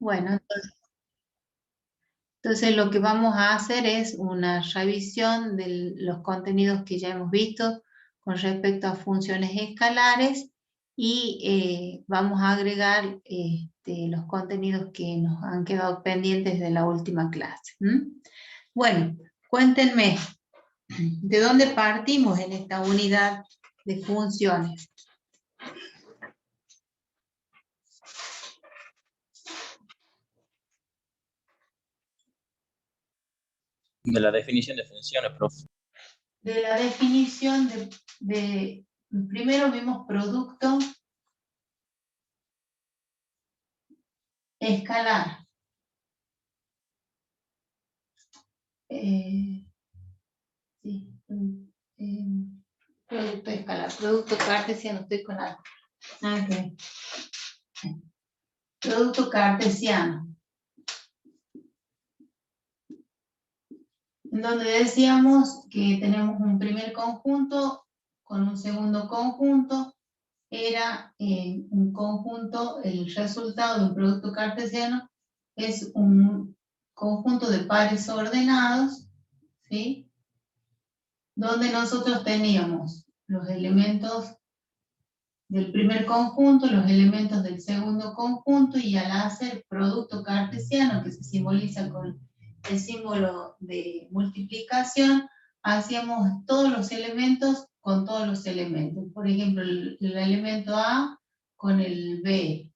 Bueno, entonces lo que vamos a hacer es una revisión de los contenidos que ya hemos visto con respecto a funciones escalares y vamos a agregar los contenidos que nos han quedado pendientes de la última clase. Bueno, cuéntenme, ¿de dónde partimos en esta unidad de funciones? De la definición de funciones, profe. De la definición primero vimos producto escalar. Sí, producto escalar, producto cartesiano, estoy con algo. Okay. Producto cartesiano. Donde decíamos que tenemos un primer conjunto con un segundo conjunto, era un conjunto, el resultado de un producto cartesiano es un conjunto de pares ordenados, ¿sí? Donde nosotros teníamos los elementos del primer conjunto, los elementos del segundo conjunto, y al hacer producto cartesiano, que se simboliza con el símbolo de multiplicación, hacíamos todos los elementos con todos los elementos. Por ejemplo, el elemento A con el B,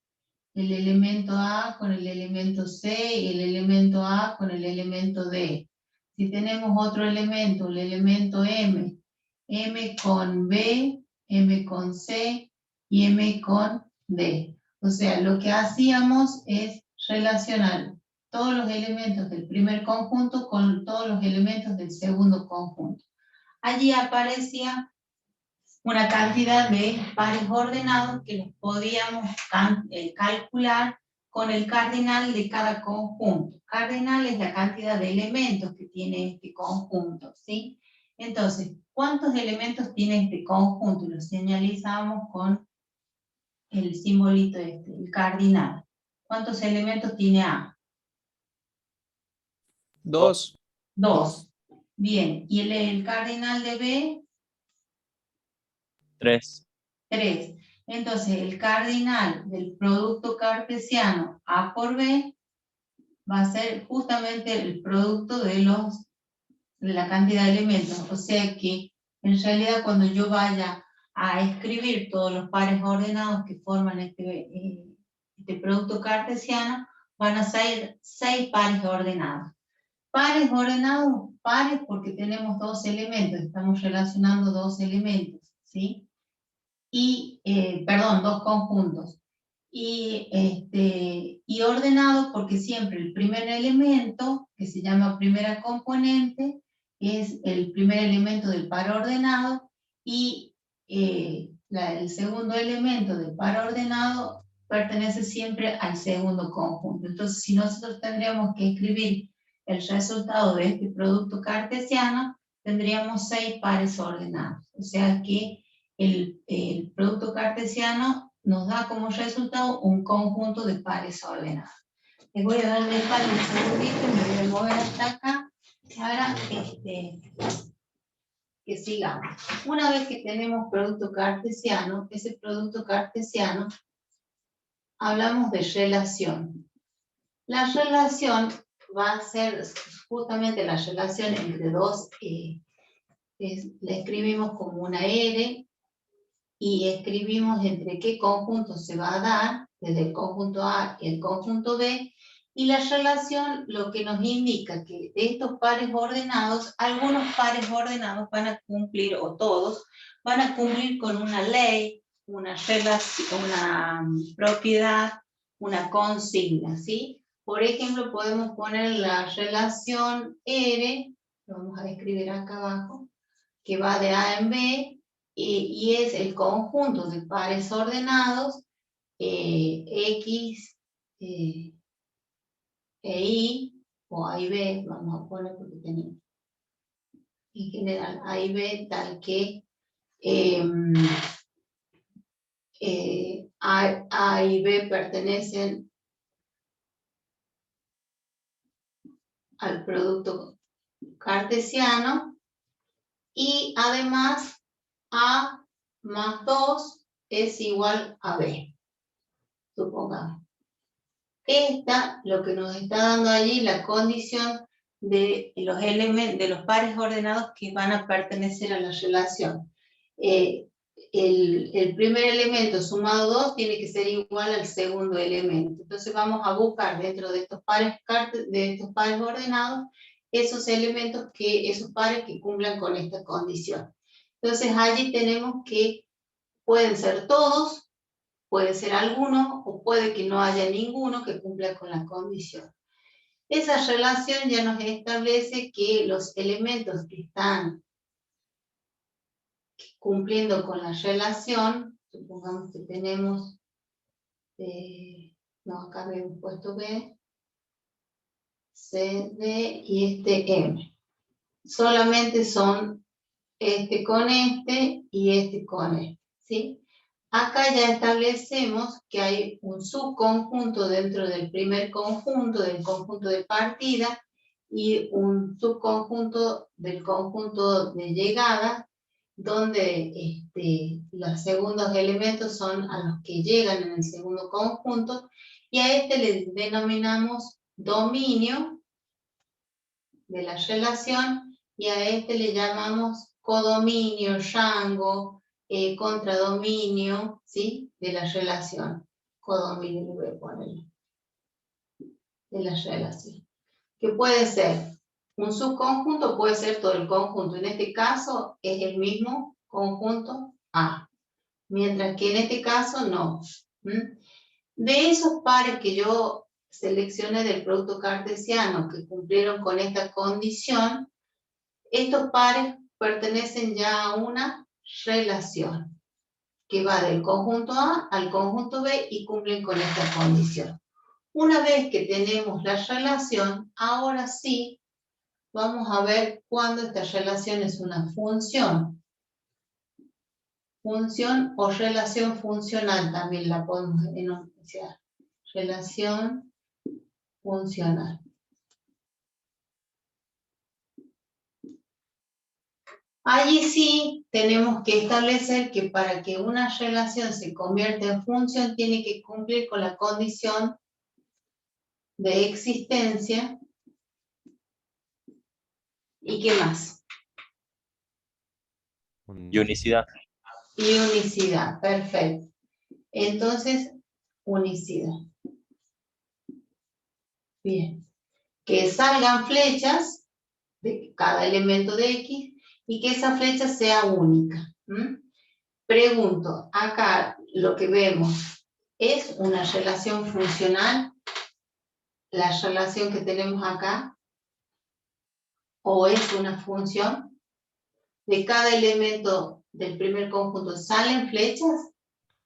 el elemento A con el elemento C, y el elemento A con el elemento D. Si tenemos otro elemento, el elemento M, M con B, M con C y M con D. O sea, lo que hacíamos es relacionar todos los elementos del primer conjunto con todos los elementos del segundo conjunto. Allí aparecía una cantidad de pares ordenados que los podíamos calcular con el cardinal de cada conjunto. Cardinal es la cantidad de elementos que tiene este conjunto, ¿sí? Entonces, ¿cuántos elementos tiene este conjunto? Lo señalizamos con el simbolito este, el cardinal. ¿Cuántos elementos tiene A? 2. 2. Bien, ¿y el cardinal de B? 3. 3. Entonces, el cardinal del producto cartesiano A por B va a ser justamente el producto de la cantidad de elementos. O sea que, en realidad, cuando yo vaya a escribir todos los pares ordenados que forman este producto cartesiano, van a ser 6 pares ordenados. Pares ordenados, pares porque tenemos 2 elementos, estamos relacionando 2 elementos, ¿sí? Y, perdón, 2 conjuntos. Y ordenado porque siempre el primer elemento, que se llama primera componente, es el primer elemento del par ordenado, y el segundo elemento del par ordenado pertenece siempre al segundo conjunto. Entonces, si nosotros tendríamos que escribir el resultado de este producto cartesiano, tendríamos 6 pares ordenados. O sea que el producto cartesiano nos da como resultado un conjunto de pares ordenados. Les voy a dar de espalda un segundito, me voy a mover hasta acá para que sigamos. Una vez que tenemos producto cartesiano, ese producto cartesiano, hablamos de relación. La relación va a ser justamente la relación entre dos, la escribimos como una R, y escribimos entre qué conjunto se va a dar, desde el conjunto A y el conjunto B, y la relación lo que nos indica que de estos pares ordenados, algunos pares ordenados van a cumplir, o todos, van a cumplir con una ley, una relación, una propiedad, una consigna, ¿sí? Por ejemplo, podemos poner la relación R, lo vamos a escribir acá abajo, que va de A en B, y es el conjunto de pares ordenados X e Y, o A y B, vamos a poner porque tenemos en general A y B, tal que A y B pertenecen al producto cartesiano, y además A más 2 es igual a B, supongamos. Esta, lo que nos está dando allí, la condición de los elementos, de los pares ordenados que van a pertenecer a la relación. El primer elemento sumado 2 tiene que ser igual al segundo elemento. Entonces vamos a buscar dentro de estos pares ordenados esos elementos esos pares que cumplan con esta condición. Entonces allí tenemos que pueden ser todos, puede ser alguno, o puede que no haya ninguno que cumpla con la condición. Esa relación ya nos establece que los elementos que están cumpliendo con la relación, supongamos que tenemos, acá habíamos puesto B, C, D y este M. Solamente son este con este y este con este, ¿sí? Acá ya establecemos que hay un subconjunto dentro del primer conjunto, del conjunto de partida, y un subconjunto del conjunto de llegada, donde los segundos elementos son a los que llegan en el segundo conjunto, y a este le denominamos dominio de la relación, y a este le llamamos codominio, rango, contradominio, ¿sí? De la relación. Codominio, le voy a poner, de la relación. Que puede ser un subconjunto, puede ser todo el conjunto. En este caso es el mismo conjunto A. Mientras que en este caso no. De esos pares que yo seleccioné del producto cartesiano que cumplieron con esta condición, estos pares pertenecen ya a una relación que va del conjunto A al conjunto B y cumplen con esta condición. Una vez que tenemos la relación, ahora sí vamos a ver cuándo esta relación es una función. Función o relación funcional también la podemos enunciar. Relación funcional. Allí sí tenemos que establecer que para que una relación se convierta en función tiene que cumplir con la condición de existencia. ¿Y qué más? Y unicidad. Y unicidad, perfecto. Entonces, unicidad. Bien. Que salgan flechas de cada elemento de X y que esa flecha sea única. Pregunto, acá lo que vemos, ¿es una relación funcional la relación que tenemos acá? ¿O es una función? ¿De cada elemento del primer conjunto salen flechas?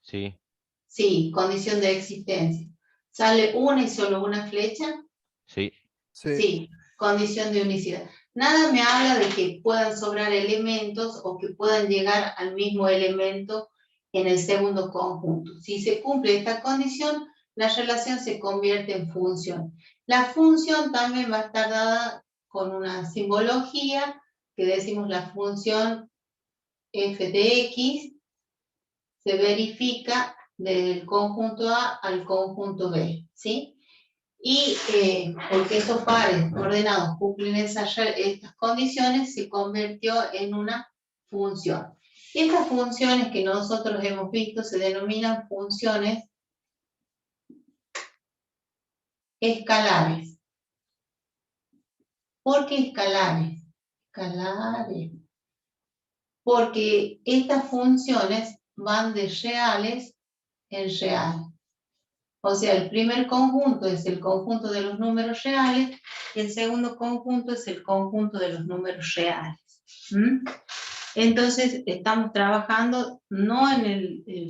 Sí. Sí, condición de existencia. ¿Sale una y solo una flecha? Sí. Sí, condición de unicidad. Nada me habla de que puedan sobrar elementos o que puedan llegar al mismo elemento en el segundo conjunto. Si se cumple esta condición, la relación se convierte en función. La función también va a estar dada con una simbología, que decimos la función f de x, se verifica del conjunto A al conjunto B, ¿sí? Y porque esos pares ordenados cumplen estas condiciones, se convirtió en una función. Estas funciones que nosotros hemos visto se denominan funciones escalares. ¿Por qué escalares? Escalares. Porque estas funciones van de reales en real. O sea, el primer conjunto es el conjunto de los números reales y el segundo conjunto es el conjunto de los números reales. Entonces, estamos trabajando no en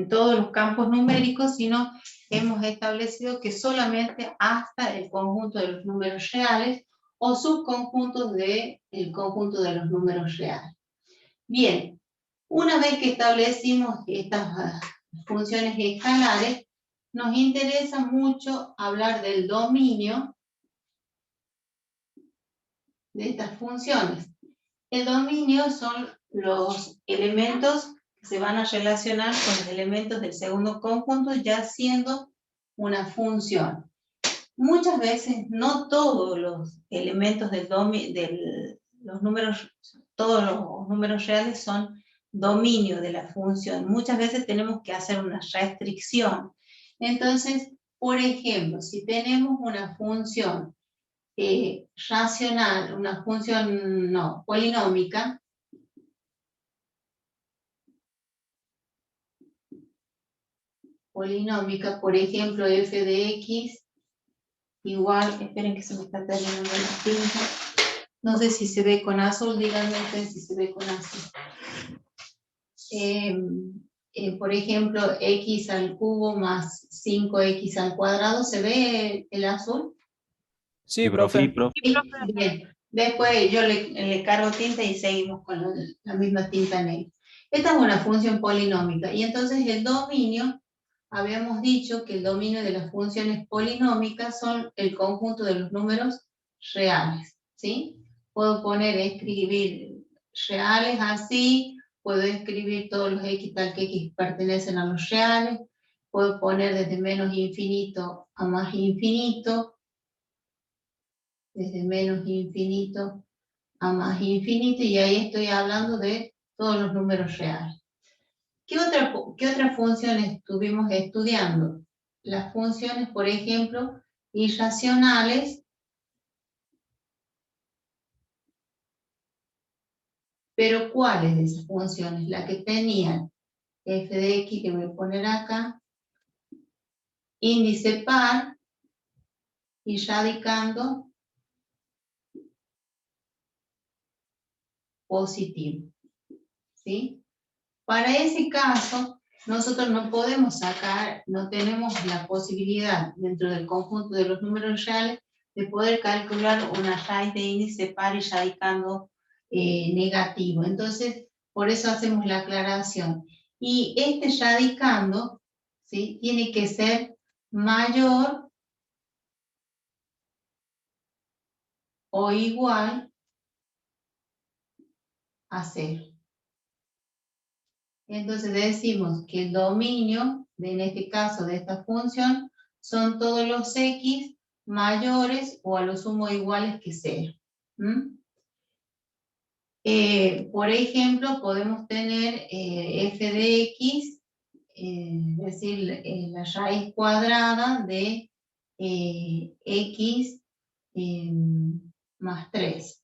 todos los campos numéricos, sino hemos establecido que solamente hasta el conjunto de los números reales o subconjuntos del conjunto de los números reales. Bien, una vez que establecimos estas funciones escalares, nos interesa mucho hablar del dominio de estas funciones. El dominio son los elementos que se van a relacionar con los elementos del segundo conjunto, ya siendo una función. Muchas veces no todos los elementos los números, todos los números reales son dominio de la función. Muchas veces tenemos que hacer una restricción. Entonces, por ejemplo, si tenemos una función racional, una función polinómica, por ejemplo, f de x igual, esperen que se me está terminando la tinta, no sé si se ve con azul, díganme ustedes si se ve con azul. Por ejemplo, x al cubo más 5x al cuadrado, ¿se ve el azul? Sí, profe. Bien, después yo le cargo tinta y seguimos con la misma tinta negra. Esta es una función polinómica y entonces el dominio, habíamos dicho que el dominio de las funciones polinómicas son el conjunto de los números reales, ¿sí? Puedo escribir reales así, puedo escribir todos los x tal que x pertenecen a los reales, puedo poner desde menos infinito a más infinito, desde menos infinito a más infinito, y ahí estoy hablando de todos los números reales. ¿Qué otras funciones estuvimos estudiando? Las funciones, por ejemplo, irracionales, pero ¿cuáles de esas funciones? La que tenían f de x, que voy a poner acá, índice par y radicando positivo, ¿sí? Para ese caso, nosotros no podemos sacar, no tenemos la posibilidad dentro del conjunto de los números reales de poder calcular una raíz de índice par y radicando negativo. Entonces, por eso hacemos la aclaración. Y este radicando, ¿sí?, tiene que ser mayor o igual a 0. Entonces decimos que el dominio, en este caso de esta función, son todos los x mayores o a lo sumo iguales que 0. Por ejemplo, podemos tener f de x, es decir, la raíz cuadrada de x más 3.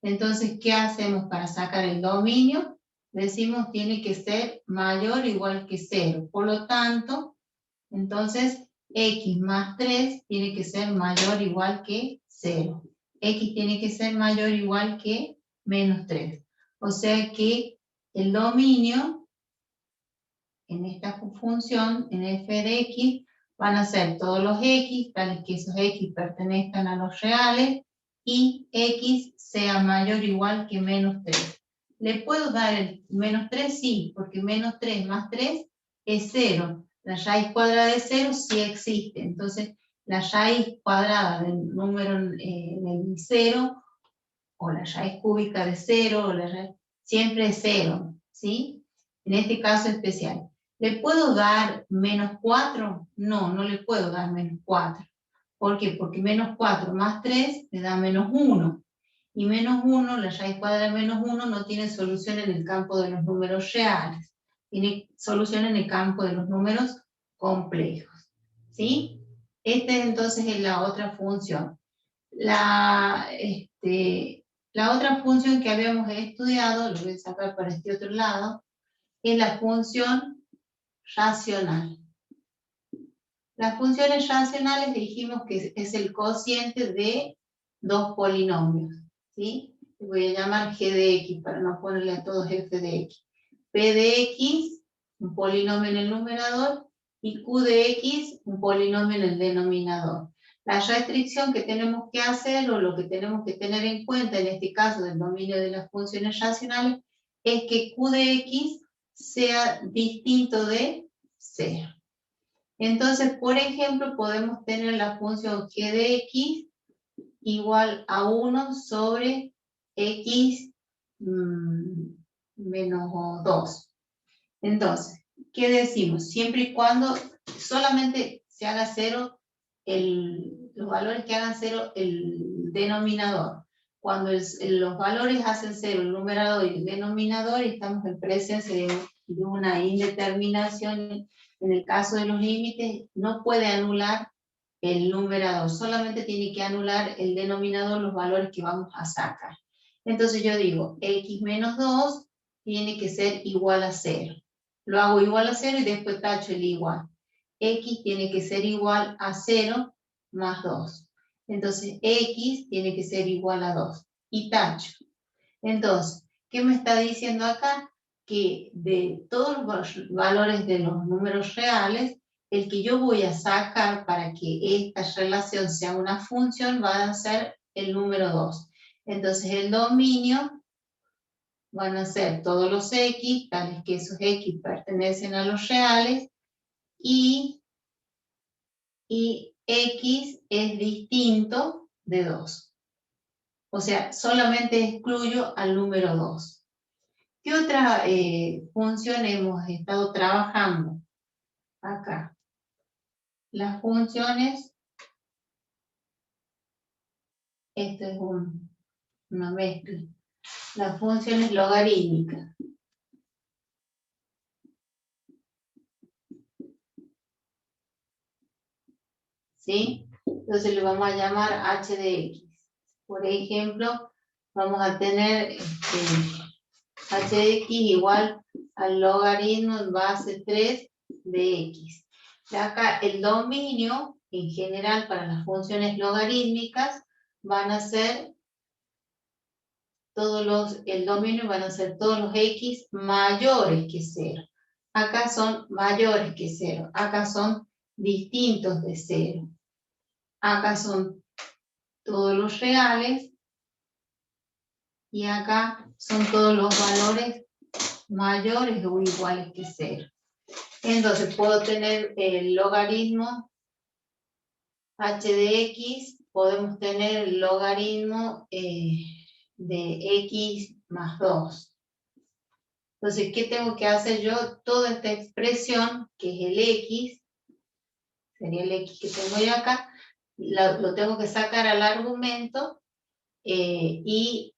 Entonces, ¿qué hacemos para sacar el dominio? Decimos tiene que ser mayor o igual que 0. Por lo tanto, entonces x más 3 tiene que ser mayor o igual que 0. X tiene que ser mayor o igual que menos 3. O sea que el dominio en esta función, en f de x, van a ser todos los x, tales que esos x pertenezcan a los reales, y x sea mayor o igual que menos 3. ¿Le puedo dar el menos 3? Sí, porque menos 3 más 3 es 0. La raíz cuadrada de 0 sí existe. Entonces, la raíz cuadrada del número del 0, o la raíz cúbica de 0, siempre es 0, ¿sí? En este caso especial. ¿Le puedo dar menos 4? No, no le puedo dar menos 4. ¿Por qué? Porque menos 4 más 3 me da menos 1. Y menos 1, la raíz cuadrada de menos 1 no tiene solución en el campo de los números reales. Tiene solución en el campo de los números complejos. ¿Sí? Esta entonces es la otra función. La otra función que habíamos estudiado, lo voy a sacar para este otro lado, es la función racional. Las funciones racionales dijimos que es el cociente de dos polinomios, ¿sí? Voy a llamar g de x para no ponerle a todos f de x. P de x, un polinomio en el numerador, y q de x, un polinomio en el denominador. La restricción que tenemos que hacer, o lo que tenemos que tener en cuenta en este caso del dominio de las funciones racionales, es que q de x sea distinto de 0. Entonces, por ejemplo, podemos tener la función g de x igual a 1 sobre x menos 2. Entonces, ¿qué decimos? Siempre y cuando solamente se haga cero, los valores que hagan cero el denominador. Cuando los valores hacen cero el numerador y el denominador, estamos en presencia de una indeterminación. En el caso de los límites, no puede anular el numerador, solamente tiene que anular el denominador, los valores que vamos a sacar. Entonces yo digo, x menos 2 tiene que ser igual a 0. Lo hago igual a 0 y después tacho el igual. X tiene que ser igual a 0 más 2. Entonces x tiene que ser igual a 2. Y tacho. Entonces, ¿qué me está diciendo acá? Que de todos los valores de los números reales, el que yo voy a sacar para que esta relación sea una función va a ser el número 2. Entonces el dominio van a ser todos los x, tales que esos x pertenecen a los reales, y x es distinto de 2. O sea, solamente excluyo al número 2. ¿Qué otra función hemos estado trabajando acá? Las funciones, esto es una mezcla. Las funciones logarítmicas. ¿Sí? Entonces le vamos a llamar h de x. Por ejemplo, vamos a tener h de x igual al logaritmo en base 3 de x. De acá el dominio, en general, para las funciones logarítmicas, van a ser el dominio van a ser todos los x mayores que 0. Acá son mayores que 0. Acá son distintos de 0. Acá son todos los reales. Y acá son todos los valores mayores o iguales que 0. Entonces puedo tener el logaritmo h de x, podemos tener el logaritmo de x más 2. Entonces, ¿qué tengo que hacer yo? Toda esta expresión, que es el x, sería el x que tengo yo acá, lo tengo que sacar al argumento y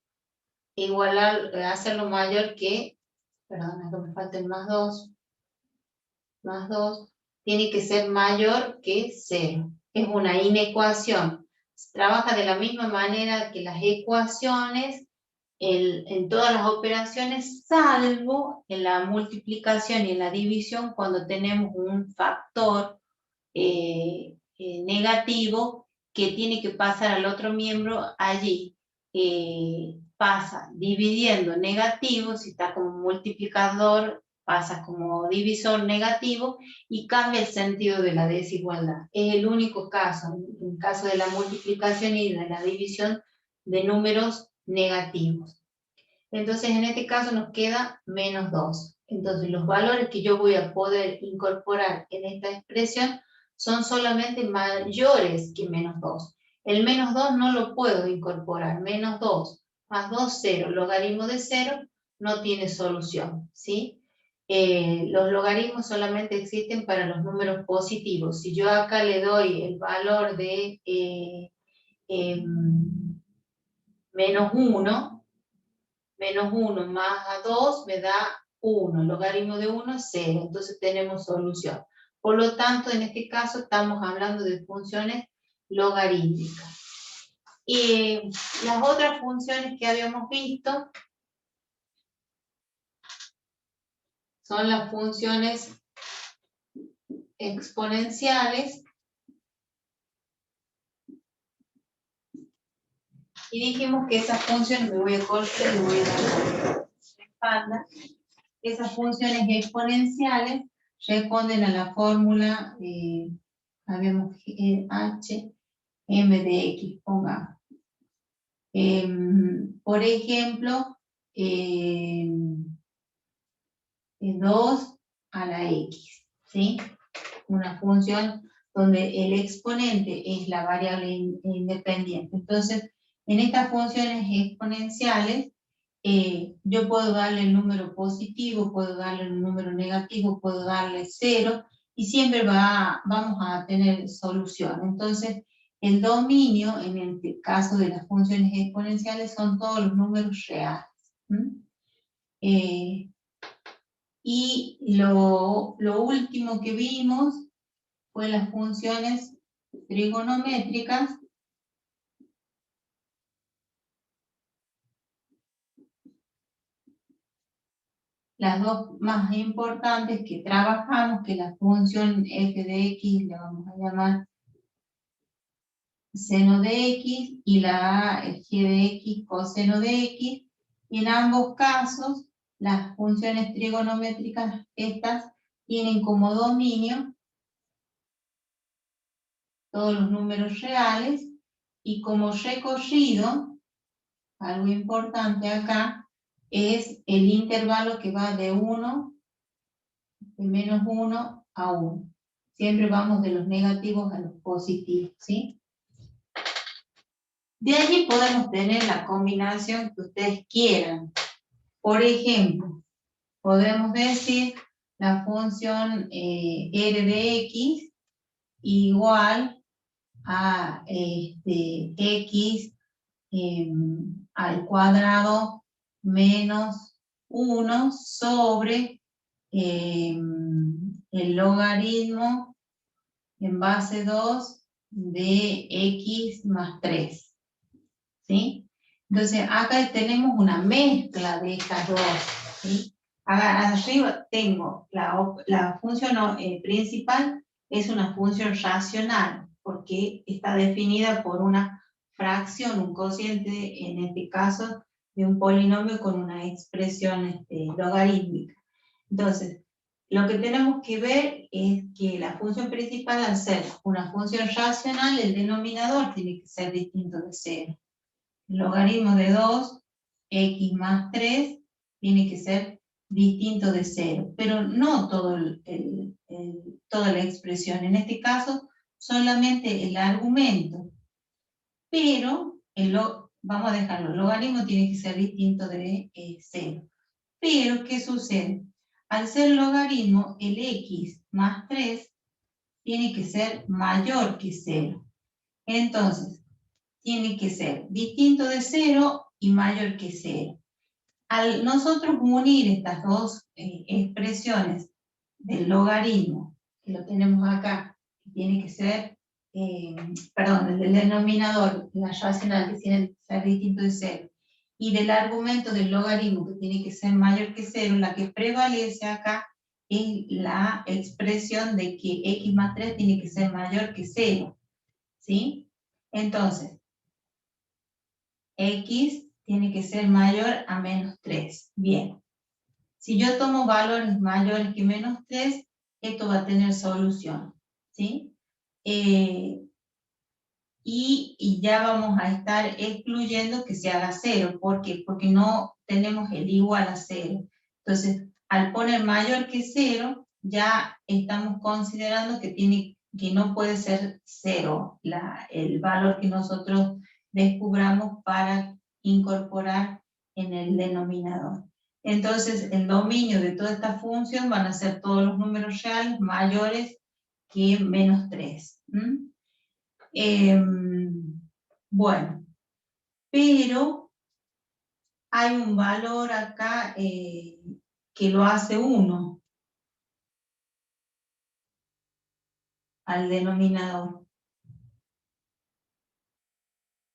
igualar, hacerlo mayor que, perdón, que me falta el más 2, tiene que ser mayor que 0. Es una inecuación. Trabaja de la misma manera que las ecuaciones en todas las operaciones, salvo en la multiplicación y en la división, cuando tenemos un factor negativo que tiene que pasar al otro miembro. Allí pasa dividiendo negativo, si está como multiplicador, pasa como divisor negativo y cambia el sentido de la desigualdad. Es el único caso, en caso de la multiplicación y de la división, de números negativos. Entonces en este caso nos queda menos 2. Entonces los valores que yo voy a poder incorporar en esta expresión son solamente mayores que menos 2. El menos 2 no lo puedo incorporar. Menos 2 más 2, 0. Logaritmo de 0 no tiene solución, ¿sí? Los logaritmos solamente existen para los números positivos. Si yo acá le doy el valor de menos 1, menos 1 más 2 me da 1. El logaritmo de 1 es 0. Entonces tenemos solución. Por lo tanto, en este caso estamos hablando de funciones logarítmicas. Y las otras funciones que habíamos visto son las funciones exponenciales. Y dijimos que esas funciones, me voy a cortar y voy a dar la espalda. Esas funciones exponenciales responden a la fórmula, habíamos h, m de x, pongamos. Por ejemplo, 2 a la x, ¿sí? una función donde el exponente es la variable independiente. Entonces, en estas funciones exponenciales, yo puedo darle el número positivo, puedo darle el número negativo, puedo darle 0, y siempre vamos a tener solución. Entonces, el dominio, en el caso de las funciones exponenciales, son todos los números reales. Y lo último que vimos fue las funciones trigonométricas. Las dos más importantes que trabajamos, que la función f de x, le vamos a llamar seno de x, y la g de x, coseno de x, y en ambos casos, las funciones trigonométricas estas tienen como dominio todos los números reales, y como recorrido, algo importante acá, es el intervalo que va de 1, de menos 1 a 1. Siempre vamos de los negativos a los positivos, ¿sí? De allí podemos tener la combinación que ustedes quieran. Por ejemplo, podemos decir la función r de x igual a x al cuadrado menos 1 sobre el logaritmo en base 2 de x más 3. ¿Sí? Entonces acá tenemos una mezcla de estas dos. ¿Sí? Arriba tengo la función principal, es una función racional, porque está definida por una fracción, un cociente, en este caso, de un polinomio con una expresión logarítmica. Entonces, lo que tenemos que ver es que la función principal, al ser una función racional, el denominador tiene que ser distinto de 0. El logaritmo de 2x más 3 tiene que ser distinto de 0, pero no todo toda la expresión. En este caso, solamente el argumento. Pero, vamos a dejarlo, el logaritmo tiene que ser distinto de 0. Pero, ¿qué sucede? Al ser logaritmo, el x más 3 tiene que ser mayor que 0. Entonces, tiene que ser distinto de 0 y mayor que 0. Al nosotros unir estas dos expresiones del logaritmo, que lo tenemos acá, que tiene que ser, el del denominador, la racional, que tiene que ser distinto de 0, y del argumento del logaritmo, que tiene que ser mayor que 0, la que prevalece acá es la expresión de que x más 3 tiene que ser mayor que 0. ¿Sí? Entonces, x tiene que ser mayor a menos 3. Bien. Si yo tomo valores mayores que menos 3, esto va a tener solución. ¿Sí? Y ya vamos a estar excluyendo que se haga 0. ¿Por qué? Porque no tenemos el igual a 0. Entonces, al poner mayor que 0, ya estamos considerando que no puede ser 0 el valor que nosotros descubramos para incorporar en el denominador. Entonces, el dominio de toda esta función van a ser todos los números reales mayores que menos 3. Bueno, pero hay un valor acá que lo hace 1 al denominador.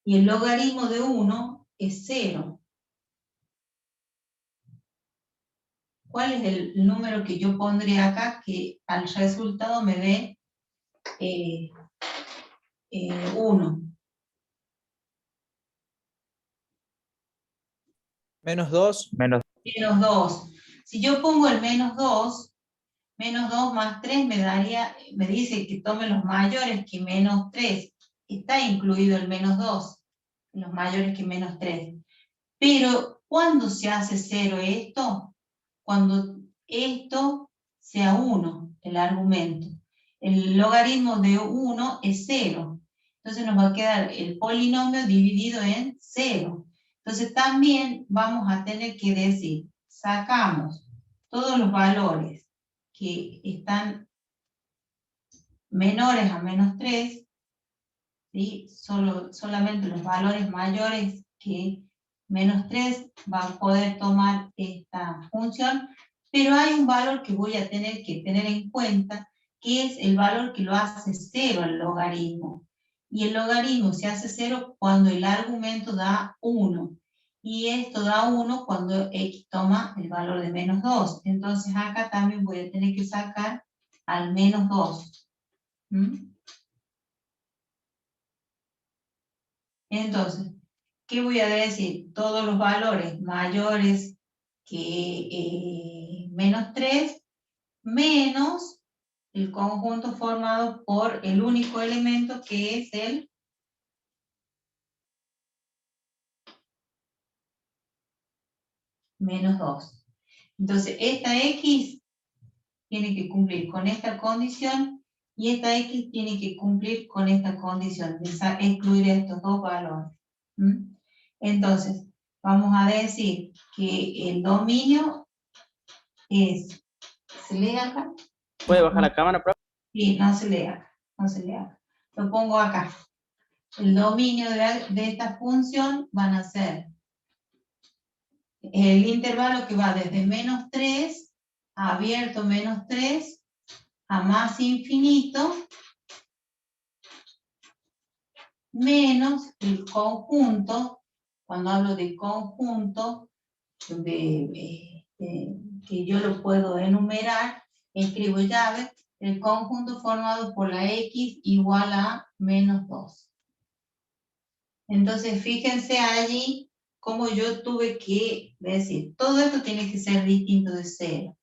Y el logaritmo de 1 es 0. ¿Cuál es el número que yo pondré acá que al resultado me dé 1? Menos 2. Menos. Menos 2. Si yo pongo el menos 2 más 3 me dice que tome los mayores que menos 3. Está incluido el menos 2, los mayores que menos 3. Pero, ¿cuándo se hace 0 esto? Cuando esto sea 1, el argumento. el logaritmo de 1 es 0. Entonces nos va a quedar el polinomio dividido en 0. Entonces también vamos a tener que decir, sacamos todos los valores que están menores a -3, ¿sí? Solamente los valores mayores que -3 va a poder tomar esta función, pero hay un valor que voy a tener que tener en cuenta, que es el valor que lo hace 0 al logaritmo. Y el logaritmo se hace 0 cuando el argumento da 1. Y esto da 1 cuando x toma el valor de -2. Entonces acá también voy a tener que sacar al -2. Entonces, ¿qué voy a decir? Todos los valores mayores que -3 menos el conjunto formado por el único elemento que es el -2. Entonces, esta x tiene que cumplir con esta condición y esta x tiene que cumplir con esta condición de excluir estos dos valores. Entonces, vamos a decir que el dominio es, ¿se lee acá? ¿Puede bajar la cámara, profe? Sí, no se lee acá, no se lee acá. Lo pongo acá. El dominio de esta función van a ser el intervalo que va desde -3 a abierto -3 a más infinito, menos el conjunto. Cuando hablo de conjunto, que yo lo puedo enumerar, escribo llave, el conjunto formado por la x igual a -2. Entonces, fíjense allí cómo yo tuve que decir, todo esto tiene que ser distinto de 0.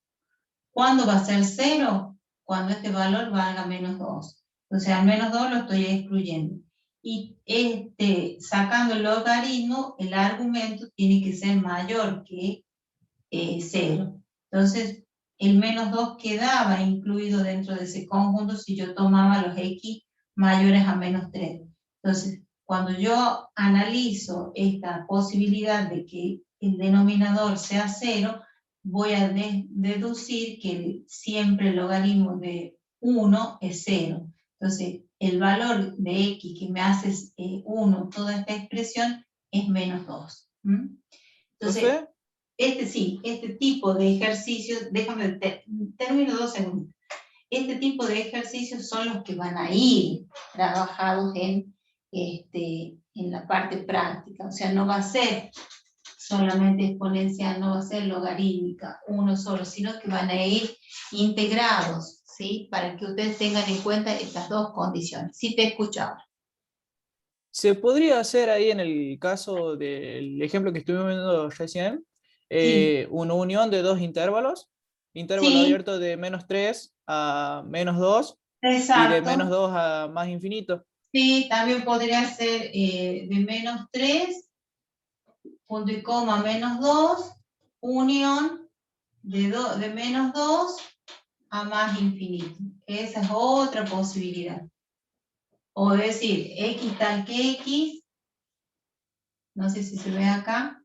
¿Cuándo va a ser 0? Cuando este valor valga -2. Entonces, al -2 lo estoy excluyendo. Y sacando el logaritmo, el argumento tiene que ser mayor que 0. Entonces, el -2 quedaba incluido dentro de ese conjunto si yo tomaba los x mayores a -3. Entonces, cuando yo analizo esta posibilidad de que el denominador sea 0, voy a deducir que siempre el logaritmo de 1 es 0. Entonces, el valor de x que me hace 1, toda esta expresión, es -2. Entonces, ¿Profe? este tipo de ejercicios, déjame, termino 2 segundos. Este tipo de ejercicios son los que van a ir trabajados en la parte práctica. O sea, no va a ser solamente exponencial, no va a ser logarítmica, uno solo, sino que van a ir integrados, ¿sí? Para que ustedes tengan en cuenta estas dos condiciones. Sí, te escuchaba. ¿Se podría hacer ahí en el caso del ejemplo que estuvimos viendo recién, Sí, una unión de dos intervalos? Intervalo sí, abierto de -3 a -2 y de exacto. -2 a más infinito. Sí, también podría ser de -3, punto y coma, -2, unión de -2 a más infinito. Esa es otra posibilidad. O decir, x tal que x, no sé si se ve acá,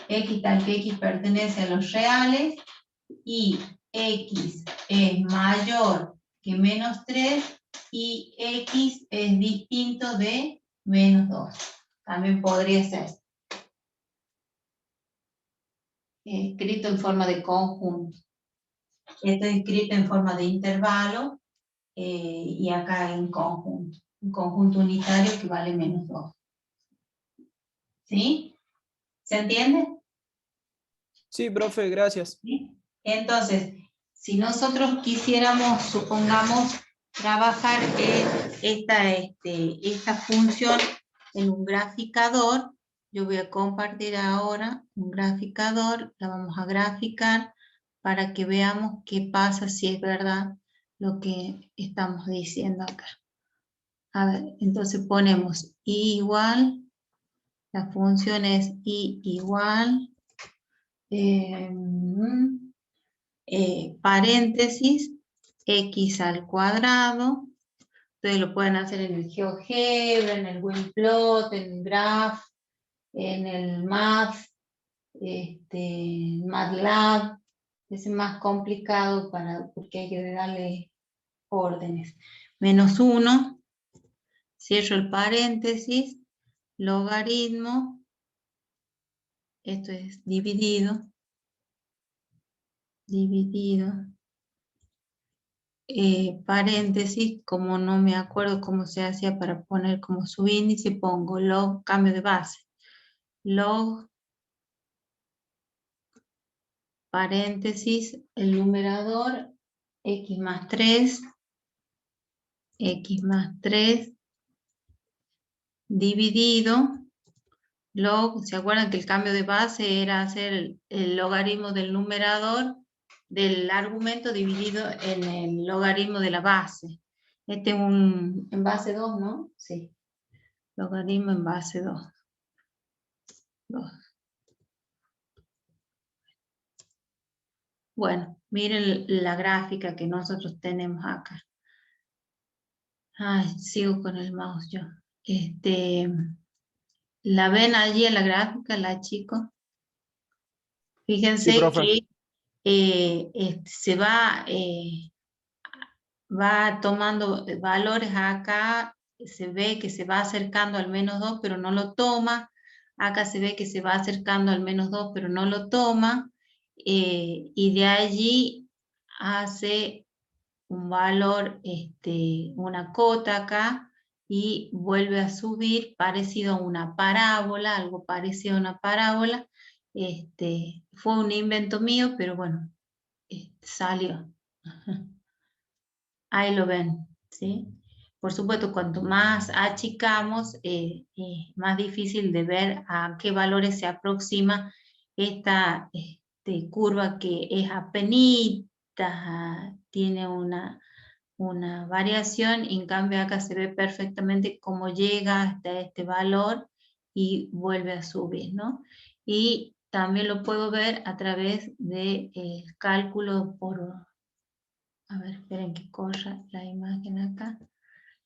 x tal que x pertenece a los reales y x es mayor que -3 y x es distinto de -2. También podría ser escrito en forma de conjunto. Esto es escrito en forma de intervalo y acá en conjunto. Un conjunto unitario que vale -2. ¿Sí? ¿Se entiende? Sí, profe, gracias. ¿Sí? Entonces, si nosotros quisiéramos, supongamos, trabajar esta función en un graficador, yo voy a compartir ahora un graficador, la vamos a graficar para que veamos qué pasa si es verdad lo que estamos diciendo acá. A ver, entonces ponemos y igual, la función es y igual, paréntesis, x al cuadrado. Ustedes lo pueden hacer en el GeoGebra, en el WinPlot, en el Graph, en el Math, MATLAB. Es más complicado porque hay que darle órdenes. Menos 1, cierro el paréntesis, logaritmo, esto es dividido, paréntesis, como no me acuerdo cómo se hacía para poner como subíndice, pongo log, cambio de base, log, paréntesis, el numerador, x más 3, dividido, log, ¿se acuerdan que el cambio de base era hacer el logaritmo del numerador del argumento dividido en el logaritmo de la base? Este es en base 2, ¿no? Sí. Logaritmo en base 2. Bueno, miren la gráfica que nosotros tenemos acá. Ay, sigo con el mouse yo. ¿La ven allí en la gráfica, la chicos? Fíjense Sí, profe. que se va tomando valores acá, se ve que se va acercando al menos 2, pero no lo toma. Acá se ve que se va acercando al menos 2, pero no lo toma. Y de allí hace un valor, una cota acá, y vuelve a subir parecido a una parábola, algo parecido a una parábola. Fue un invento mío, pero bueno, salió. Ahí lo ven, ¿sí? Por supuesto, cuanto más achicamos, más difícil de ver a qué valores se aproxima esta curva, que es apenitas, tiene una variación, y en cambio acá se ve perfectamente cómo llega hasta este valor y vuelve a subir, ¿no? Y también lo puedo ver a través del cálculo por... A ver, esperen que corra la imagen acá.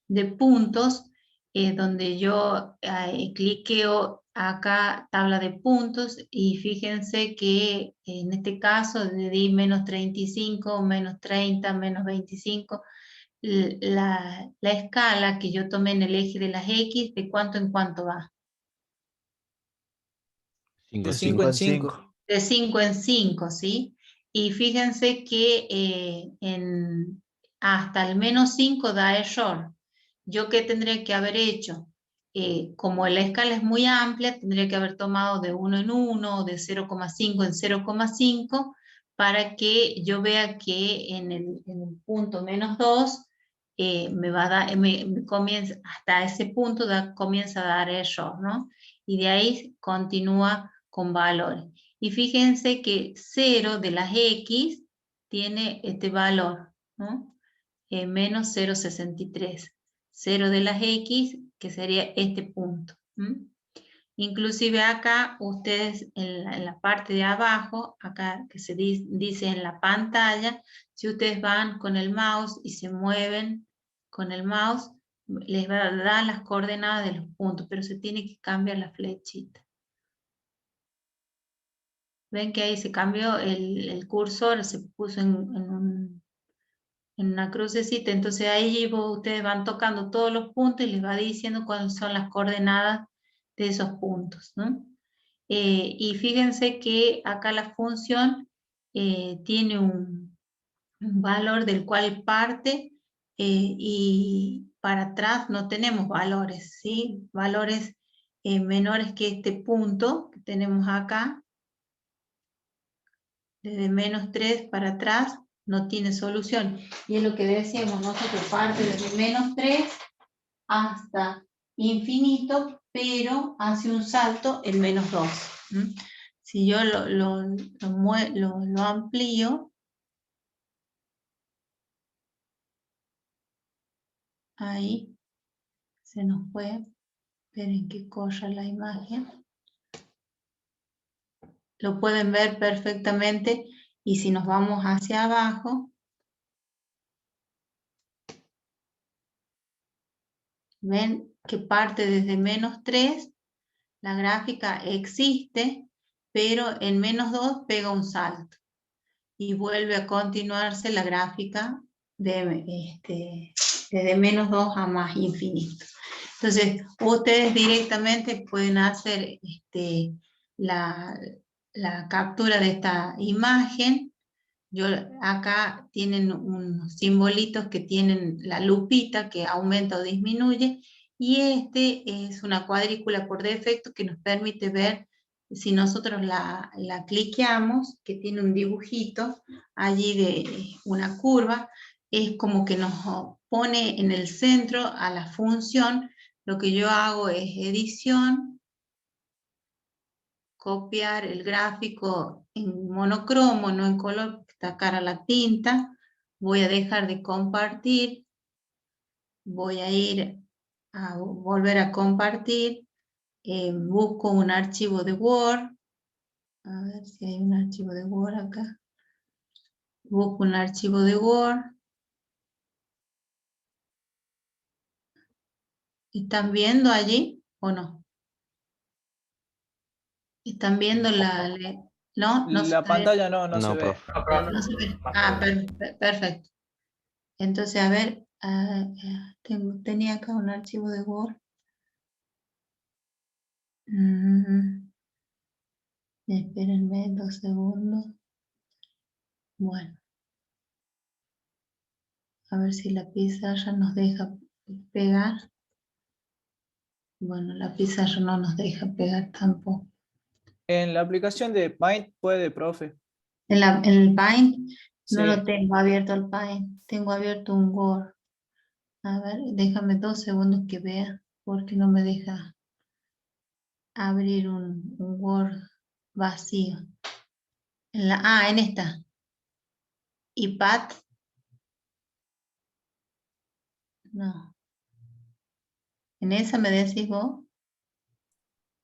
De puntos, donde yo cliqueo acá, tabla de puntos, y fíjense que en este caso le di menos 35, menos 30, menos 25. La escala que yo tomé en el eje de las X, ¿de cuánto en cuánto va? De 5 en 5. De 5 en 5, ¿sí? Y fíjense que hasta el menos 5 da error. ¿Yo qué tendría que haber hecho? Como la escala es muy amplia, tendría que haber tomado de 1 en 1, de 0,5 en 0,5, para que yo vea que en el punto menos 2 me va a dar, comienza, hasta ese punto comienza a dar error, ¿no? Y de ahí continúa con valores. Y fíjense que 0 de las X tiene este valor, ¿no? Menos 0,63. 0 de las X, que sería este punto. Inclusive acá, ustedes en la parte de abajo, acá que se dice en la pantalla, si ustedes van con el mouse y se mueven con el mouse, les va a dar las coordenadas de los puntos, pero se tiene que cambiar la flechita. Ven que ahí se cambió el cursor, se puso en una crucecita, entonces ahí ustedes van tocando todos los puntos y les va diciendo cuáles son las coordenadas de esos puntos, ¿no? Y fíjense que acá la función tiene un valor del cual parte, y para atrás no tenemos valores, ¿sí? Valores menores que este punto que tenemos acá. Desde menos 3 para atrás no tiene solución. Y es lo que decíamos nosotros, parte desde menos 3 hasta infinito, pero hace un salto en menos 2. Si yo lo amplío, ahí se nos fue. Esperen que corra la imagen. Lo pueden ver perfectamente, y si nos vamos hacia abajo, ven que parte desde -3, la gráfica existe, pero en -2 pega un salto y vuelve a continuarse la gráfica desde -2 a más infinito. Entonces, ustedes directamente pueden hacer la captura de esta imagen. Acá tienen unos simbolitos que tienen la lupita que aumenta o disminuye, y es una cuadrícula por defecto que nos permite ver, si nosotros la cliqueamos, que tiene un dibujito allí de una curva, es como que nos pone en el centro a la función. Lo que yo hago es edición, copiar el gráfico en monocromo, no en color, está cara la tinta. Voy a dejar de compartir, voy a ir a volver a compartir, busco un archivo de Word, a ver si hay un archivo de Word acá. Busco un archivo de Word. ¿Están viendo allí o no? ¿Están viendo no? No se La está viendo. pantalla no se No, ve. profe. No se ve. Ah, perfecto. Entonces, a ver, tenía acá un archivo de Word. Espérenme 2 segundos. Bueno, a ver si la pizarra nos deja pegar. Bueno, la pizarra no nos deja pegar tampoco. En la aplicación de Paint puede, profe. En el Paint no lo Sí. tengo abierto el Paint, tengo abierto un Word. A ver, déjame 2 segundos que vea, porque no me deja abrir un Word vacío. En esta. iPad. No. ¿En esa me decís vos?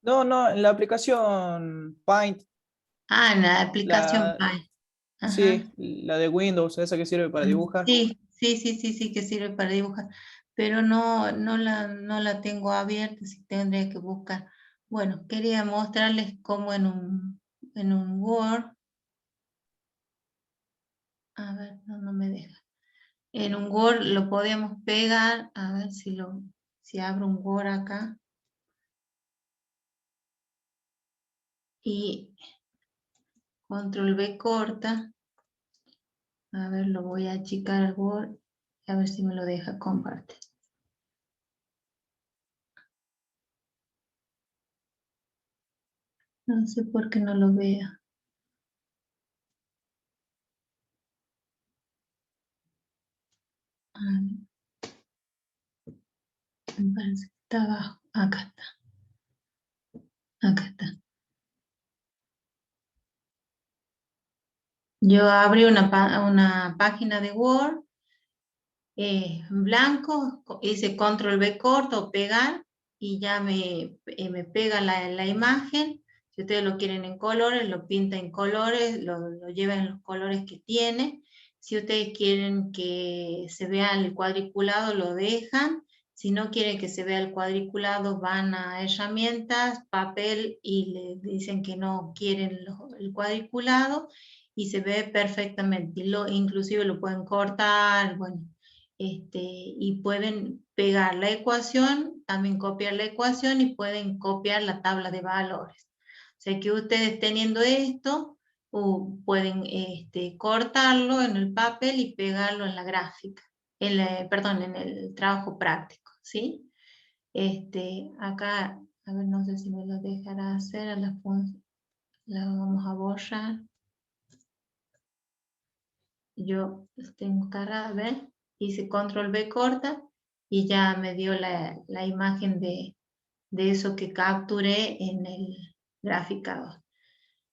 No, en la aplicación Paint, En la aplicación la, Paint. Ajá. sí, la de Windows, esa que sirve para dibujar. Sí, que sirve para dibujar. Pero no la tengo abierta, sí tendría que buscar. Bueno, quería mostrarles cómo en un Word. A ver, no me deja. En un Word lo podemos pegar. A ver si abro un Word acá. Y control V corta. A ver, lo voy a achicar al Word. A ver si me lo deja compartir. No sé por qué no lo vea. A ver, me parece que está abajo. Acá está. Acá está. Yo abrí una página de Word en blanco, hice control V corto, pegar, y ya me pega la imagen. Si ustedes lo quieren en colores, lo pinta en colores, lo lleva en los colores que tiene. Si ustedes quieren que se vea el cuadriculado, lo dejan. Si no quieren que se vea el cuadriculado, van a herramientas, papel, y le dicen que no quieren el cuadriculado, y se ve perfectamente. Inclusive lo pueden cortar, bueno. Y pueden pegar la ecuación, también copiar la ecuación, y pueden copiar la tabla de valores. O sea que ustedes, teniendo esto, pueden cortarlo en el papel y pegarlo en la gráfica, perdón, en el trabajo práctico, ¿sí? Acá, a ver, no sé si me lo dejará hacer, la vamos a borrar. Yo tengo cargada, a ver, hice control V corta y ya me dio la imagen de eso que capturé en el graficador.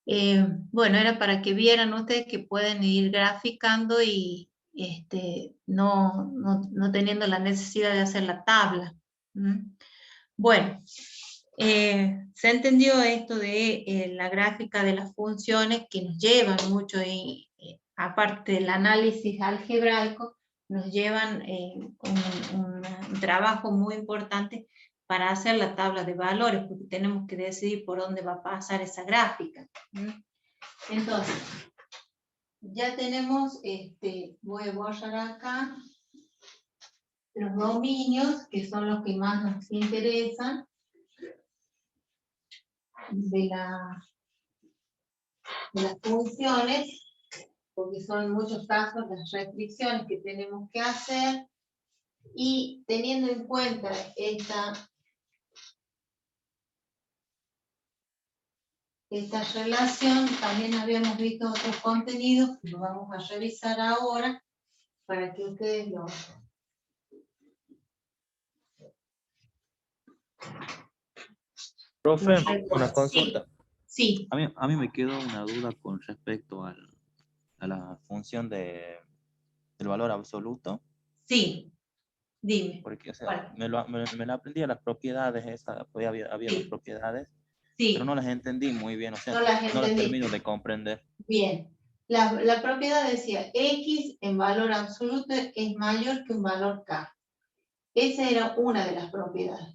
Bueno, era para que vieran ustedes que pueden ir graficando y no teniendo la necesidad de hacer la tabla. Bueno, se entendió esto de la gráfica de las funciones, que nos llevan mucho, aparte del análisis algebraico, nos llevan un trabajo muy importante para hacer la tabla de valores, porque tenemos que decidir por dónde va a pasar esa gráfica. Entonces, ya tenemos, voy a borrar acá los dominios, que son los que más nos interesan, de las funciones, porque son en muchos casos las restricciones que tenemos que hacer, y teniendo en cuenta esta relación, también habíamos visto otros contenidos que lo vamos a revisar ahora para que ustedes lo... Profe, lo una recuerden. consulta. Sí, A mí me quedó una duda con respecto a la función del valor absoluto, sí, dime. porque o sea, ¿Cuál? me la aprendí a las propiedades, había dos Sí, propiedades, pero sí, no las entendí muy bien, o sea, no las no las entendí. termino de comprender. Bien. La propiedad decía, X en valor absoluto es mayor que un valor K. Esa era una de las propiedades.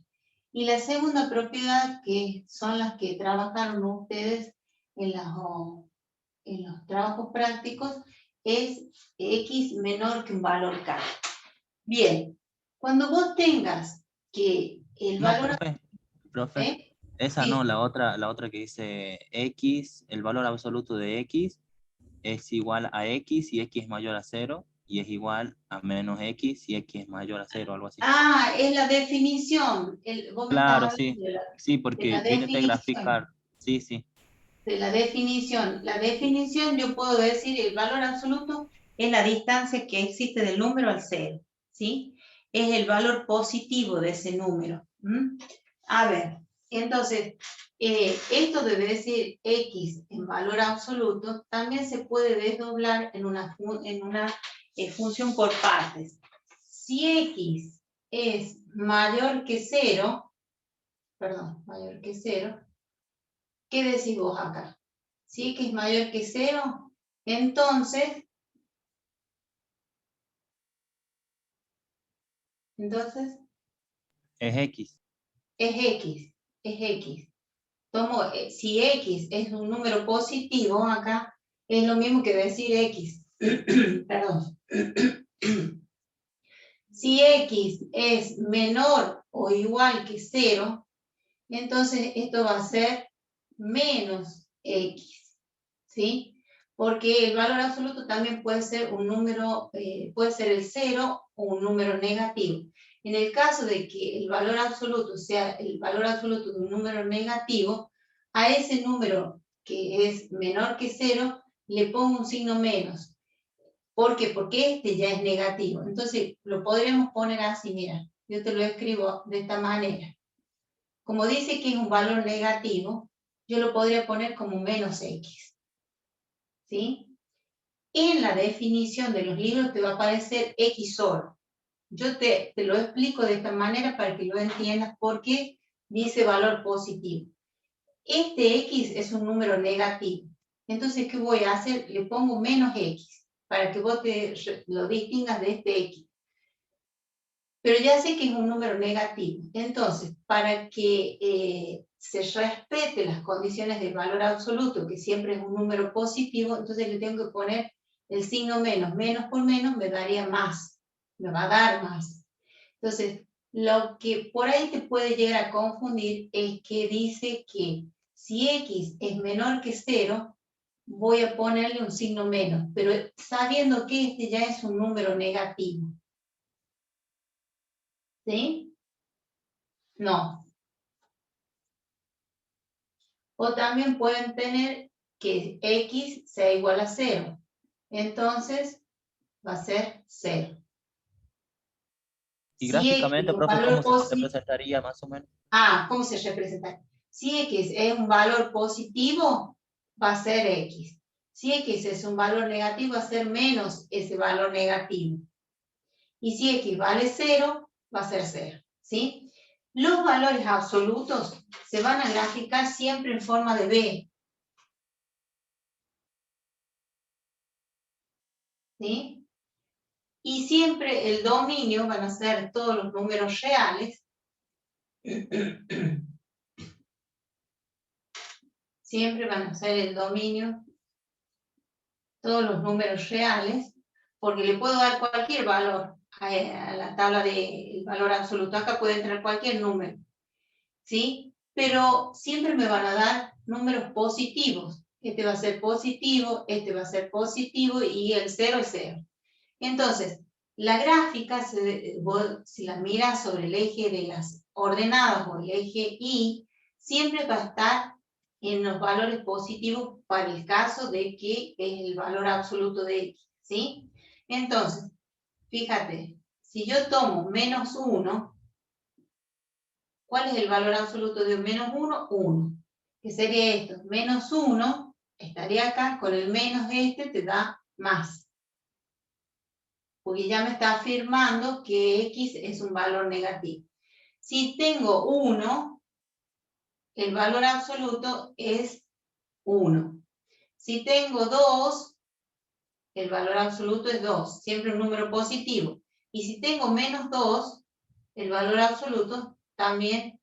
Y la segunda propiedad, que son las que trabajaron ustedes en los trabajos prácticos, es X menor que un valor K. Bien, cuando vos tengas que el No, valor... profe, esa no, Sí. la otra que dice X, el valor absoluto de X es igual a X y X es mayor a 0, y es igual a menos X y X es mayor a 0, algo así. Ah, es la definición. Vos me estás Claro, hablando sí, de sí, la porque vine a definición. graficar, sí, sí. De la definición. La definición, yo puedo decir, el valor absoluto es la distancia que existe del número al cero, ¿sí? Es el valor positivo de ese número. A ver, entonces, esto de decir X en valor absoluto también se puede desdoblar en una función por partes. Si X es mayor que 0, perdón, mayor que 0, ¿qué decís vos acá? Si X es mayor que 0, entonces Es X. es X, es X. Si X es un número positivo acá, es lo mismo que decir X. Perdón. Si X es menor o igual que 0, entonces esto va a ser menos X, ¿sí? Porque el valor absoluto también puede ser un número, puede ser el 0 o un número negativo. En el caso de que el valor absoluto sea el valor absoluto de un número negativo, a ese número que es menor que 0, le pongo un signo menos. ¿Por qué? Porque este ya es negativo. Entonces, lo podremos poner así, mira, yo te lo escribo de esta manera. Como dice que es un valor negativo, yo lo podría poner como menos X. ¿Sí? En la definición de los libros te va a aparecer X solo. Yo te lo explico de esta manera para que lo entiendas porque dice valor positivo. Este X es un número negativo. Entonces, ¿qué voy a hacer? Le pongo menos X para que vos lo distingas de este X. Pero ya sé que es un número negativo. Entonces, para que se respete las condiciones del valor absoluto, que siempre es un número positivo, entonces le tengo que poner el signo menos. Menos por menos me daría más, me va a dar más. Entonces, lo que por ahí te puede llegar a confundir es que dice que si X es menor que 0, voy a ponerle un signo menos, pero sabiendo que este ya es un número negativo. ¿Sí? No. O también pueden tener que X sea igual a 0. Entonces, va a ser 0. Y Si X es gráficamente, un profe, valor ¿cómo se positivo, representaría más o menos? ¿cómo se representa? Si X es un valor positivo, va a ser X. Si X es un valor negativo, va a ser menos ese valor negativo. Y si X vale 0, va a ser 0. ¿Sí? Los valores absolutos se van a graficar siempre en forma de B. ¿Sí? Y siempre el dominio van a ser todos los números reales. Siempre van a ser el dominio todos los números reales, porque le puedo dar cualquier valor a la tabla del valor absoluto. Acá puede entrar cualquier número, ¿sí? Pero siempre me van a dar números positivos. Este va a ser positivo, este va a ser positivo y el 0 es 0. Entonces, la gráfica, si la miras sobre el eje de las ordenadas o el eje Y, siempre va a estar en los valores positivos para el caso de que es el valor absoluto de X, ¿sí? Entonces, fíjate, si yo tomo menos 1, ¿cuál es el valor absoluto de menos 1? 1. ¿Qué sería esto? Menos 1 estaría acá, con el menos este te da más. Porque ya me está afirmando que X es un valor negativo. Si tengo 1, el valor absoluto es 1. Si tengo 2, el valor absoluto es 2, siempre un número positivo. Y si tengo menos 2, el valor absoluto también,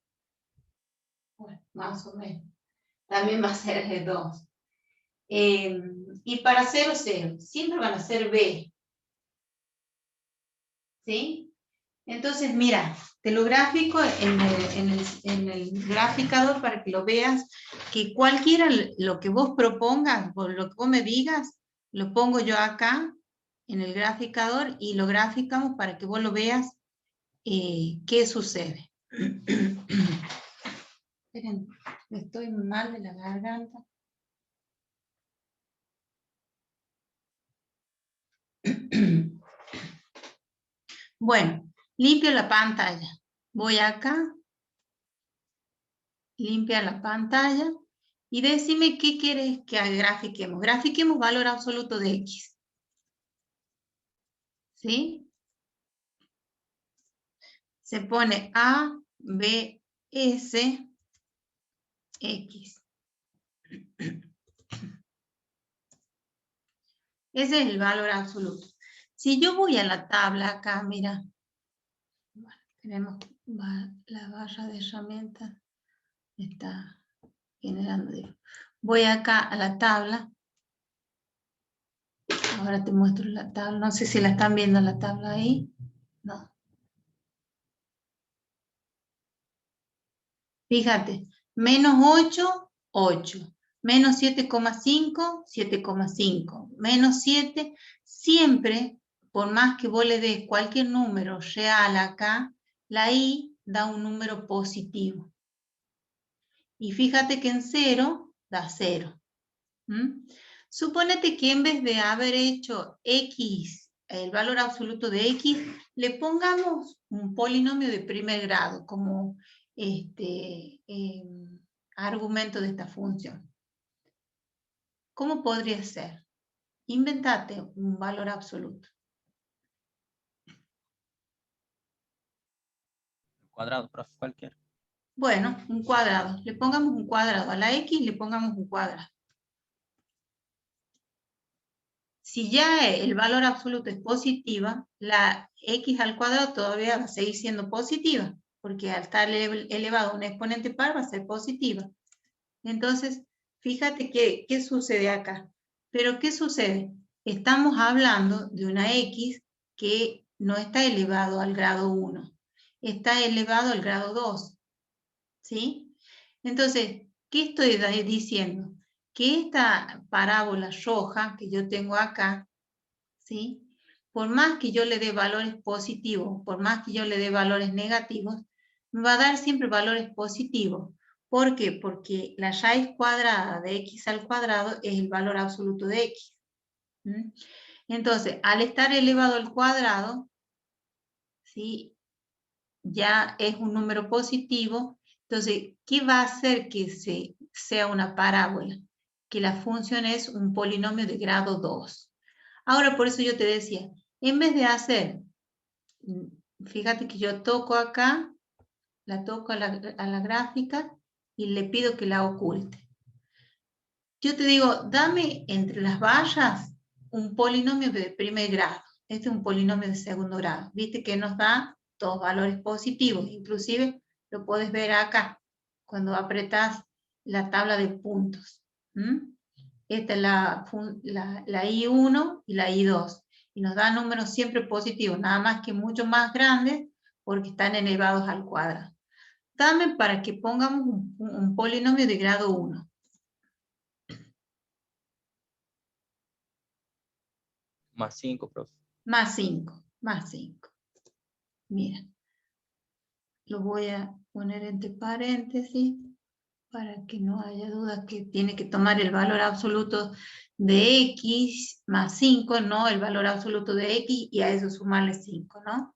bueno, más o menos, también va a ser 2. Y para 0, 0, siempre van a ser B. ¿Sí? Entonces, mira, te lo gráfico en el graficador para que lo veas, que cualquiera lo que vos propongas, o lo que vos me digas, lo pongo yo acá en el graficador y lo graficamos para que vos lo veas qué sucede. Esperen, estoy mal de la garganta. Bueno, limpio la pantalla. Voy acá, limpia la pantalla y decime qué quieres que grafiquemos. Grafiquemos valor absoluto de X. ¿Sí? Se pone A, B, S, X. Ese es el valor absoluto. Si yo voy a la tabla acá, mira, bueno, tenemos la barra de herramientas, está generando. Voy acá a la tabla. Ahora te muestro la tabla. No sé si la están viendo la tabla ahí. No. Fíjate, menos 8, 8. Menos 7,5, 7,5. Menos 7, siempre, por más que vos le des cualquier número real acá, la I da un número positivo. Y fíjate que en 0 da 0. Suponete que en vez de haber hecho X, el valor absoluto de X, le pongamos un polinomio de primer grado como argumento de esta función. ¿Cómo podría ser? Inventate un valor absoluto. Cuadrado, profe, cualquier. Bueno, un cuadrado. Le pongamos un cuadrado. A la X le pongamos un cuadrado. Si ya el valor absoluto es positiva, la X al cuadrado todavía va a seguir siendo positiva, porque al estar elevado a un exponente par va a ser positiva. Entonces, fíjate qué sucede acá. Pero ¿qué sucede? Estamos hablando de una X que no está elevado al grado 1, está elevado al grado 2. ¿Sí? Entonces, ¿qué estoy diciendo? Que esta parábola roja que yo tengo acá, ¿sí? Por más que yo le dé valores positivos, por más que yo le dé valores negativos, me va a dar siempre valores positivos. ¿Por qué? Porque la raíz cuadrada de X al cuadrado es el valor absoluto de X. Entonces, al estar elevado al cuadrado, ¿sí? Ya es un número positivo. Entonces, ¿qué va a hacer que sea una parábola? Que la función es un polinomio de grado 2. Ahora, por eso yo te decía, en vez de hacer, fíjate que yo toco acá, la toco a la gráfica y le pido que la oculte. Yo te digo, dame entre las vallas un polinomio de primer grado. Este es un polinomio de segundo grado. Viste que nos da dos valores positivos. Inclusive lo puedes ver acá, cuando apretás la tabla de puntos. Esta es la I1 y la I2. Y nos da números siempre positivos, nada más que mucho más grandes, porque están elevados al cuadrado. Dame para que pongamos un polinomio de grado 1. Más 5, profe. Más 5, más 5. Mira, lo voy a poner entre paréntesis para que no haya duda que tiene que tomar el valor absoluto de x más 5, ¿no? El valor absoluto de x y a eso sumarle 5, ¿no?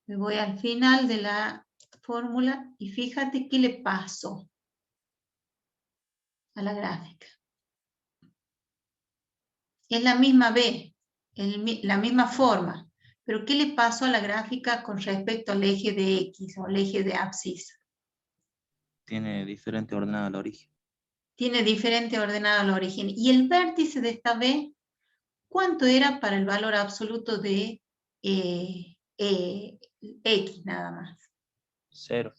Me voy al final de la fórmula y fíjate qué le pasó a la gráfica. Es la misma B, la misma forma, pero ¿qué le pasó a la gráfica con respecto al eje de X o al eje de abscisa? Tiene diferente ordenada al origen. Tiene diferente ordenado al origen. ¿Y el vértice de esta B? ¿Cuánto era para el valor absoluto de X nada más? 0.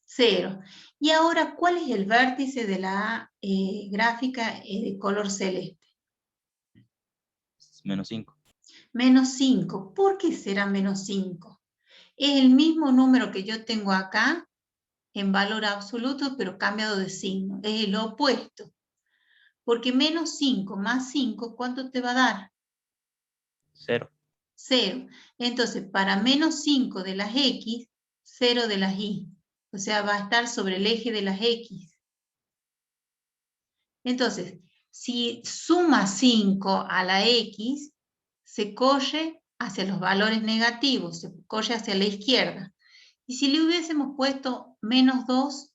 0. Y ahora, ¿cuál es el vértice de la gráfica de color celeste? Menos 5. Menos 5. ¿Por qué será menos 5? Es el mismo número que yo tengo acá en valor absoluto, pero cambiado de signo. Es el opuesto. Porque menos 5 más 5, ¿cuánto te va a dar? 0. 0. Entonces, para menos 5 de las X, 0 de las Y. O sea, va a estar sobre el eje de las X. Entonces, si suma 5 a la X, se corre hacia los valores negativos, se corre hacia la izquierda. Y si le hubiésemos puesto menos 2,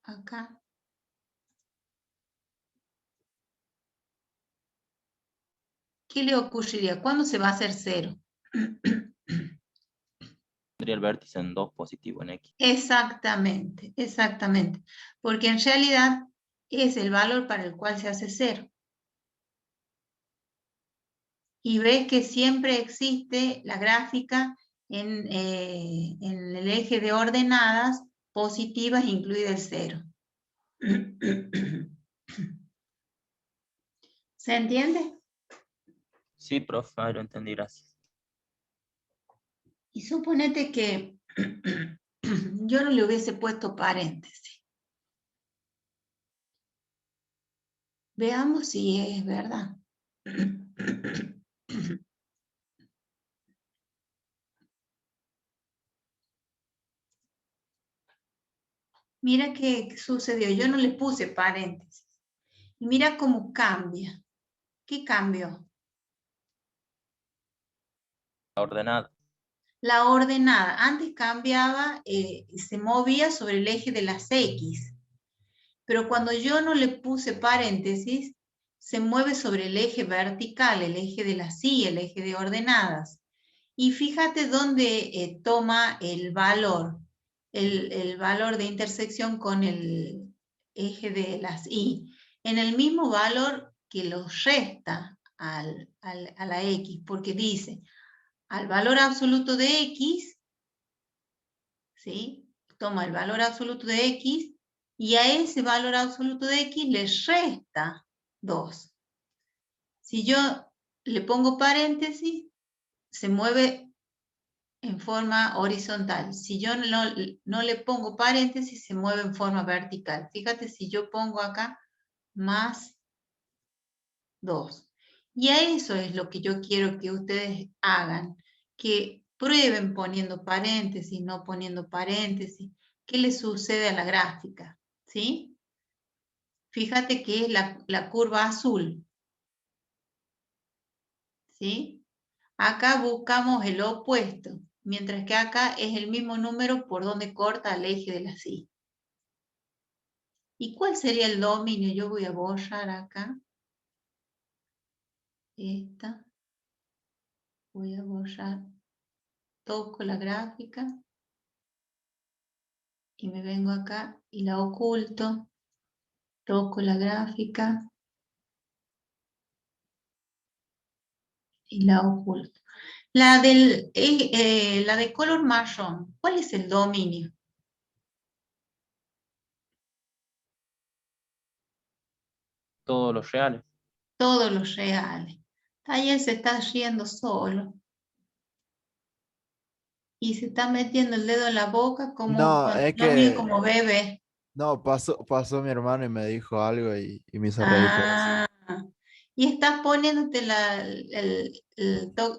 acá, ¿qué le ocurriría? ¿Cuándo se va a hacer 0? Tendría el vértice en 2 positivo en X. Exactamente, exactamente. Porque en realidad es el valor para el cual se hace 0. Y ves que siempre existe la gráfica en el eje de ordenadas positivas, incluida el 0. ¿Se entiende? Sí, profe, lo entendí, gracias. Y suponete que yo no le hubiese puesto paréntesis. Veamos si es verdad. Mira qué sucedió. Yo no le puse paréntesis. Y mira cómo cambia. ¿Qué cambió? La ordenada. La ordenada. Antes cambiaba, se movía sobre el eje de las X. Pero cuando yo no le puse paréntesis, se mueve sobre el eje vertical, el eje de las Y, el eje de ordenadas. Y fíjate dónde toma el valor de intersección con el eje de las Y. En el mismo valor que lo resta a la X, porque dice, al valor absoluto de X, ¿sí? Toma el valor absoluto de X y a ese valor absoluto de X le resta 2. Si yo le pongo paréntesis, se mueve en forma horizontal. Si yo no le pongo paréntesis, se mueve en forma vertical. Fíjate si yo pongo acá más 2. Y a eso es lo que yo quiero que ustedes hagan, que prueben poniendo paréntesis, no poniendo paréntesis. ¿Qué le sucede a la gráfica? ¿Sí? Fíjate que es la curva azul. ¿Sí? Acá buscamos el opuesto, mientras que acá es el mismo número por donde corta el eje de la Y. ¿Y cuál sería el dominio? Yo voy a borrar acá. Esta. Voy a borrar. Toco la gráfica. Y me vengo acá y la oculto. Toco la gráfica. Y la oculto. La de color marrón, ¿cuál es el dominio? Todos los reales. Todos los reales. Ahí se está riendo solo. Y se está metiendo el dedo en la boca como No, cuando es lo mío que como bebé. no, pasó mi hermano y me dijo algo y me hizo reír por eso. Ah, y estás poniéndote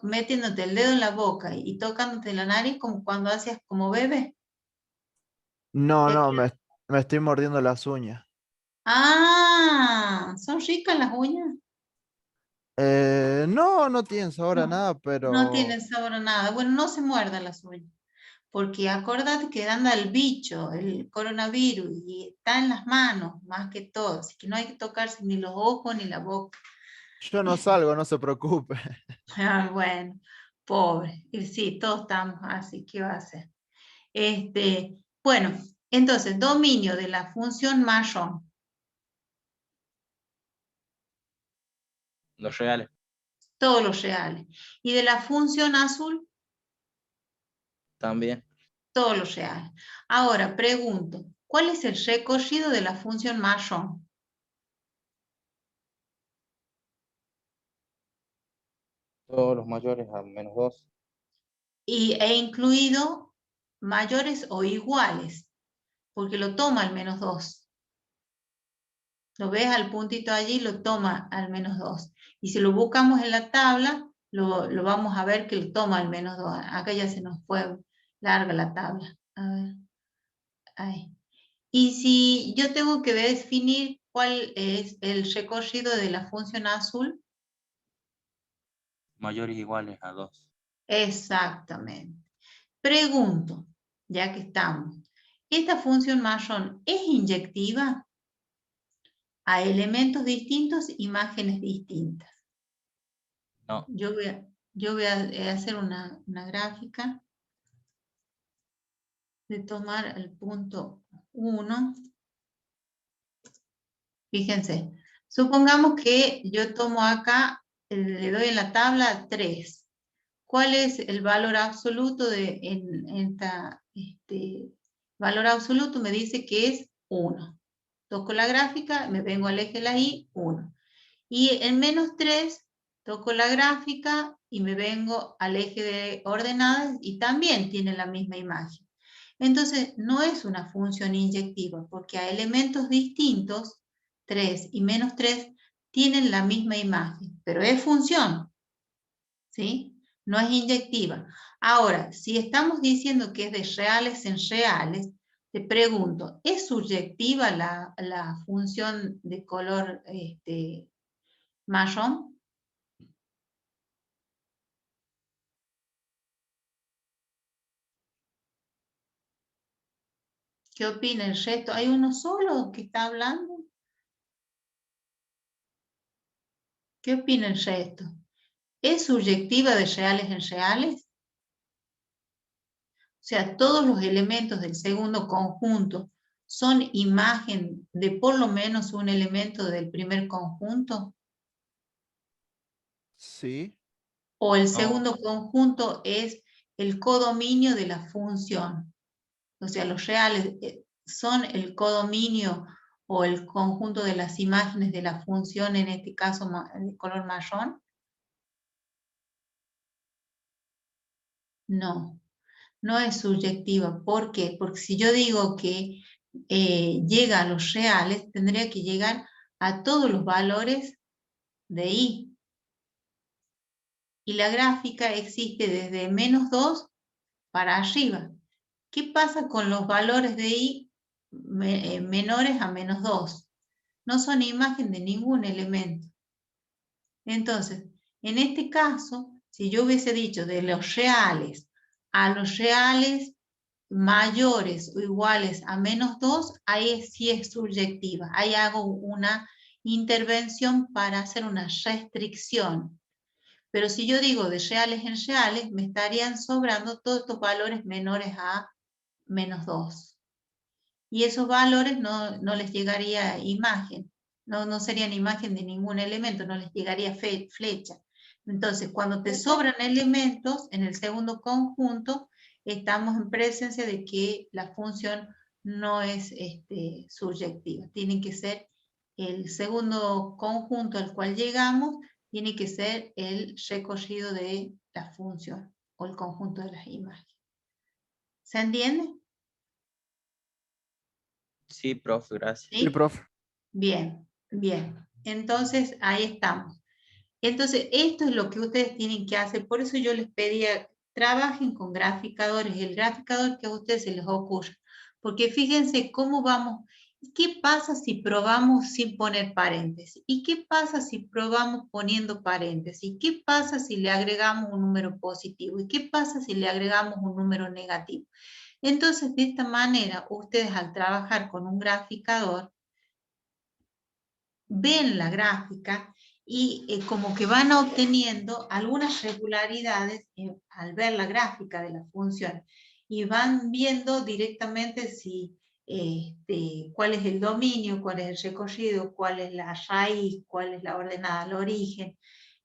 metiéndote el dedo en la boca y tocándote la nariz como cuando hacías como bebé. No, Te no, queda- me estoy mordiendo las uñas. Ah, ¿son ricas las uñas? No, no tienen sabor a No, nada, no pero tienen sabor a nada. Bueno, no se muerdan las uñas, porque acordate que anda el bicho, el coronavirus, y está en las manos más que todo, así que no hay que tocarse ni los ojos ni la boca. yo no salgo, no se preocupe. Ah, bueno, pobre. Y sí, todos estamos así, ¿qué va a hacer? Bueno, entonces, dominio de la función marrón, Los reales. todos los reales. Y de la función azul, También. todos los reales. Ahora, pregunto, ¿cuál es el recorrido de la función marrón? Todos los mayores a -2. E incluido mayores o iguales, porque lo toma al -2. Lo ves al puntito allí, lo toma al -2. Y si lo buscamos en la tabla, lo vamos a ver que lo toma al -2. Acá ya se nos fue larga la tabla. A ver. Ahí. Y si yo tengo que definir cuál es el recorrido de la función azul, Mayores iguales a 2. exactamente. Pregunto, ya que estamos, ¿esta función marrón es inyectiva a elementos distintos, imágenes distintas? No. Yo voy a hacer una gráfica de tomar el punto 1. Fíjense, supongamos que yo tomo acá, le doy en la tabla 3. ¿Cuál es el valor absoluto valor absoluto? Me dice que es 1. Toco la gráfica, me vengo al eje de la Y, 1. Y en -3, toco la gráfica y me vengo al eje de ordenadas y también tiene la misma imagen. Entonces, no es una función inyectiva, porque a elementos distintos, 3 y -3, tienen la misma imagen, pero es función, ¿sí? No es inyectiva. Ahora, si estamos diciendo que es de reales en reales, te pregunto, ¿es subyectiva la función de color marrón? ¿Qué opina el resto? ¿Hay uno solo que está hablando? ¿Qué opina el resto? ¿Es subyectiva de reales en reales? O sea, todos los elementos del segundo conjunto son imagen de por lo menos un elemento del primer conjunto. Sí, O el No. segundo conjunto es el codominio de la función. O sea, los reales son el codominio o el conjunto de las imágenes de la función, en este caso de color marrón. No, no es subyectiva. ¿Por qué? Porque si yo digo que llega a los reales, tendría que llegar a todos los valores de I. Y la gráfica existe desde -2 para arriba. ¿Qué pasa con los valores de I menores a -2? No son imagen de ningún elemento. Entonces, en este caso, si yo hubiese dicho de los reales a los reales mayores o iguales a -2, ahí sí es subyectiva. Ahí hago una intervención para hacer una restricción. Pero si yo digo de reales en reales, me estarían sobrando todos estos valores menores a -2. Y esos valores no les llegaría imagen, no serían imagen de ningún elemento, no les llegaría flecha. Entonces, cuando te sobran elementos en el segundo conjunto, estamos en presencia de que la función no es subyectiva. Tiene que ser el segundo conjunto al cual llegamos, tiene que ser el recorrido de la función o el conjunto de las imágenes. ¿Se entiende? Sí, profe, gracias. Sí, profe. Bien, bien. Entonces, ahí estamos. Entonces, esto es lo que ustedes tienen que hacer. Por eso yo les pedía, trabajen con graficadores, el graficador que a ustedes se les ocurra. Porque fíjense cómo vamos. ¿Qué pasa si probamos sin poner paréntesis? ¿Y qué pasa si probamos poniendo paréntesis? ¿Qué pasa si le agregamos un número positivo? ¿Y qué pasa si le agregamos un número negativo? Entonces, de esta manera, ustedes al trabajar con un graficador, ven la gráfica y como que van obteniendo algunas regularidades al ver la gráfica de la función y van viendo directamente si, cuál es el dominio, cuál es el recorrido, cuál es la raíz, cuál es la ordenada al origen,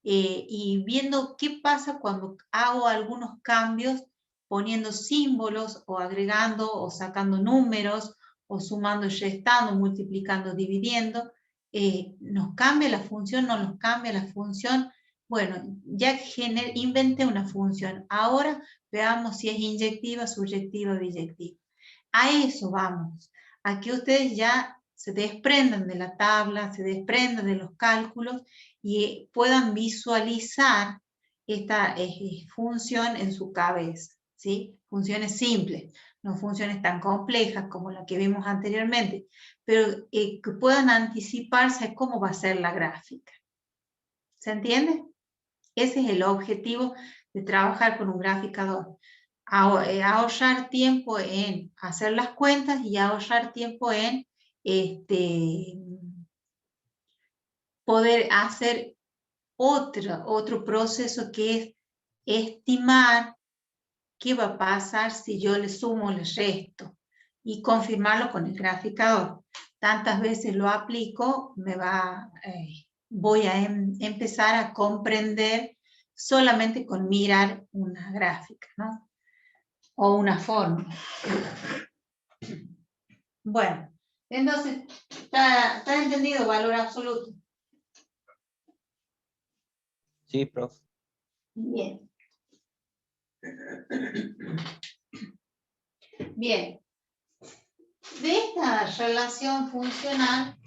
y viendo qué pasa cuando hago algunos cambios poniendo símbolos o agregando o sacando números o sumando y restando, multiplicando, dividiendo. ¿Nos cambia la función? ¿No nos cambia la función? Bueno, ya inventé una función. Ahora veamos si es inyectiva, subyectiva, biyectiva. A eso vamos, a que ustedes ya se desprendan de la tabla, se desprendan de los cálculos y puedan visualizar esta función en su cabeza, ¿sí? Funciones simples, no funciones tan complejas como la que vimos anteriormente, pero que puedan anticiparse a cómo va a ser la gráfica. ¿Se entiende? Ese es el objetivo de trabajar con un graficador. Ahorrar tiempo en hacer las cuentas y ahorrar tiempo en poder hacer otro proceso que es estimar qué va a pasar si yo le sumo o le resto y confirmarlo con el graficador. Tantas veces lo aplico, voy a empezar a comprender solamente con mirar una gráfica, ¿no? O una fórmula. Bueno, entonces, ¿está entendido valor absoluto? Sí, profe. Bien. Bien. De esta relación funcional,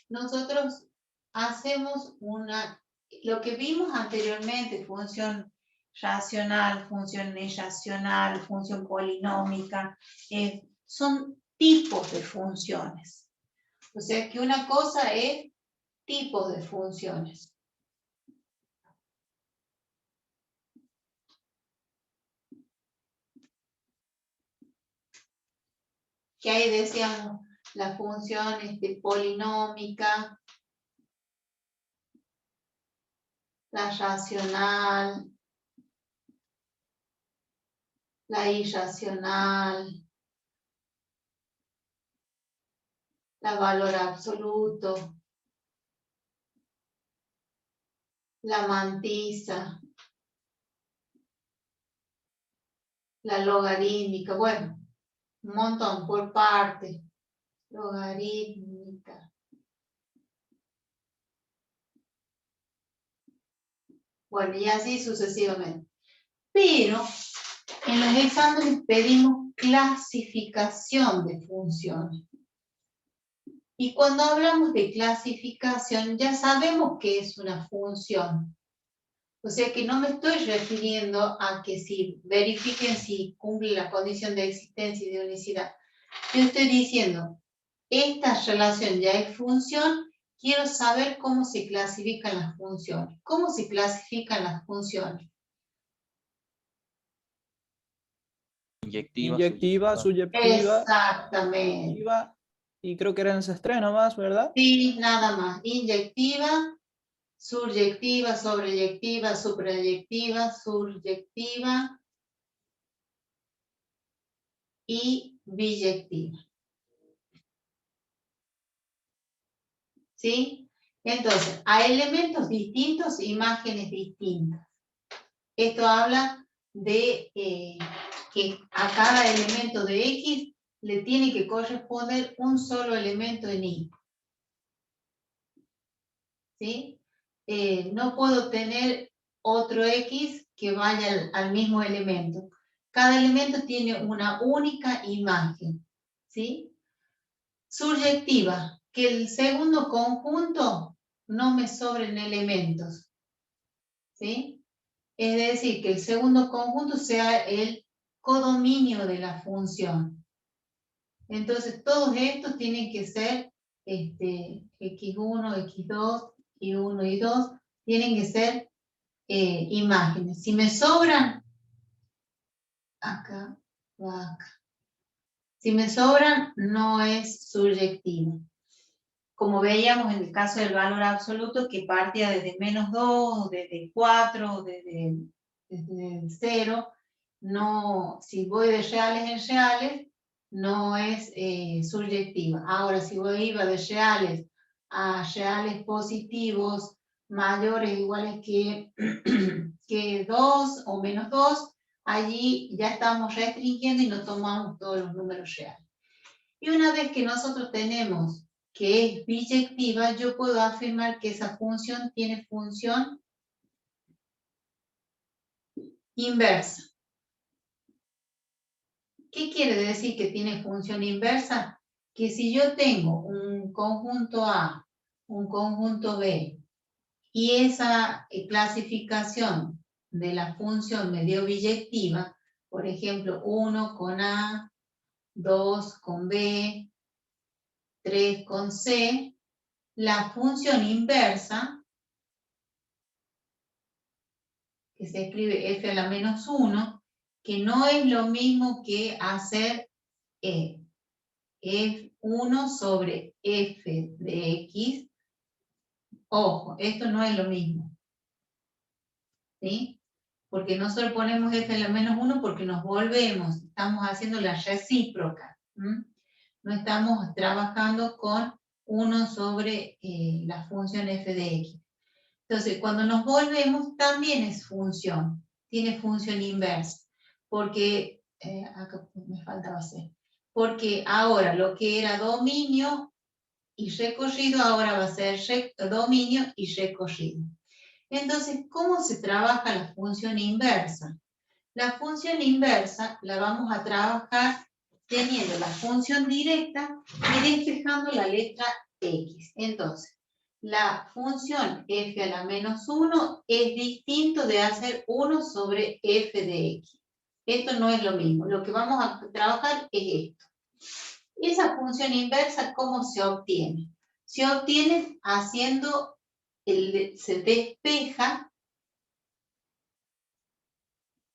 nosotros hacemos lo que vimos anteriormente, función racional, función irracional, función polinómica, son tipos de funciones. O sea que una cosa es tipos de funciones. Que ahí decíamos la función polinómica, la racional, la irracional, la valor absoluto, la mantisa, la logarítmica, bueno, un montón por parte, logarítmica. Bueno, y así sucesivamente. Pero en los exámenes pedimos clasificación de funciones. Y cuando hablamos de clasificación, ya sabemos que es una función. O sea que no me estoy refiriendo a que si verifiquen si cumple la condición de existencia y de unicidad. Yo estoy diciendo, esta relación ya es función, quiero saber cómo se clasifican las funciones. ¿Cómo se clasifican las funciones? Inyectiva, subyectiva, Exactamente. activa, y creo que eran esas tres nomás, ¿verdad? Sí, nada más. Inyectiva, suryectiva, sobreyectiva, suprayectiva, suryectiva y biyectiva. ¿Sí? Entonces, a elementos distintos, imágenes distintas. Esto habla de que a cada elemento de X le tiene que corresponder un solo elemento en Y. ¿Sí? No puedo tener otro X que vaya al mismo elemento. Cada elemento tiene una única imagen. ¿Sí? Suryectiva, que el segundo conjunto no me sobren elementos. ¿Sí? Es decir, que el segundo conjunto sea el codominio de la función. Entonces, todos estos tienen que ser x1, x2, y1 y 2, tienen que ser imágenes. Si me sobran, acá o acá. Si me sobran, no es suryectivo. Como veíamos en el caso del valor absoluto, que partía desde -2, desde 4, desde 0, no, si voy de reales en reales, no es suryectiva. Ahora, si iba de reales a reales positivos mayores o iguales que 2 o -2, allí ya estamos restringiendo y no tomamos todos los números reales. Y una vez que nosotros tenemos que es biyectiva, yo puedo afirmar que esa función tiene función inversa. ¿Qué quiere decir que tiene función inversa? Que si yo tengo un conjunto A, un conjunto B, y esa clasificación de la función me dio biyectiva, por ejemplo, 1 con A, 2 con B, 3 con C, la función inversa, que se escribe f a la menos 1, que no es lo mismo que hacer F1 sobre f de x. Ojo, esto no es lo mismo. ¿Sí? Porque nosotros ponemos f a la menos 1 porque nos volvemos, estamos haciendo la recíproca. No estamos trabajando con 1 sobre la función f de x. Entonces, cuando nos volvemos, también es función, tiene función inversa, porque, acá me faltaba hacer, porque ahora lo que era dominio y recorrido, ahora va a ser dominio y recorrido. Entonces, ¿cómo se trabaja la función inversa? La función inversa la vamos a trabajar teniendo la función directa y despejando la letra x. Entonces, la función f a la menos 1 es distinto de hacer 1 sobre f de x. Esto no es lo mismo. Lo que vamos a trabajar es esto. Esa función inversa, ¿cómo se obtiene? Se obtiene haciendo, se despeja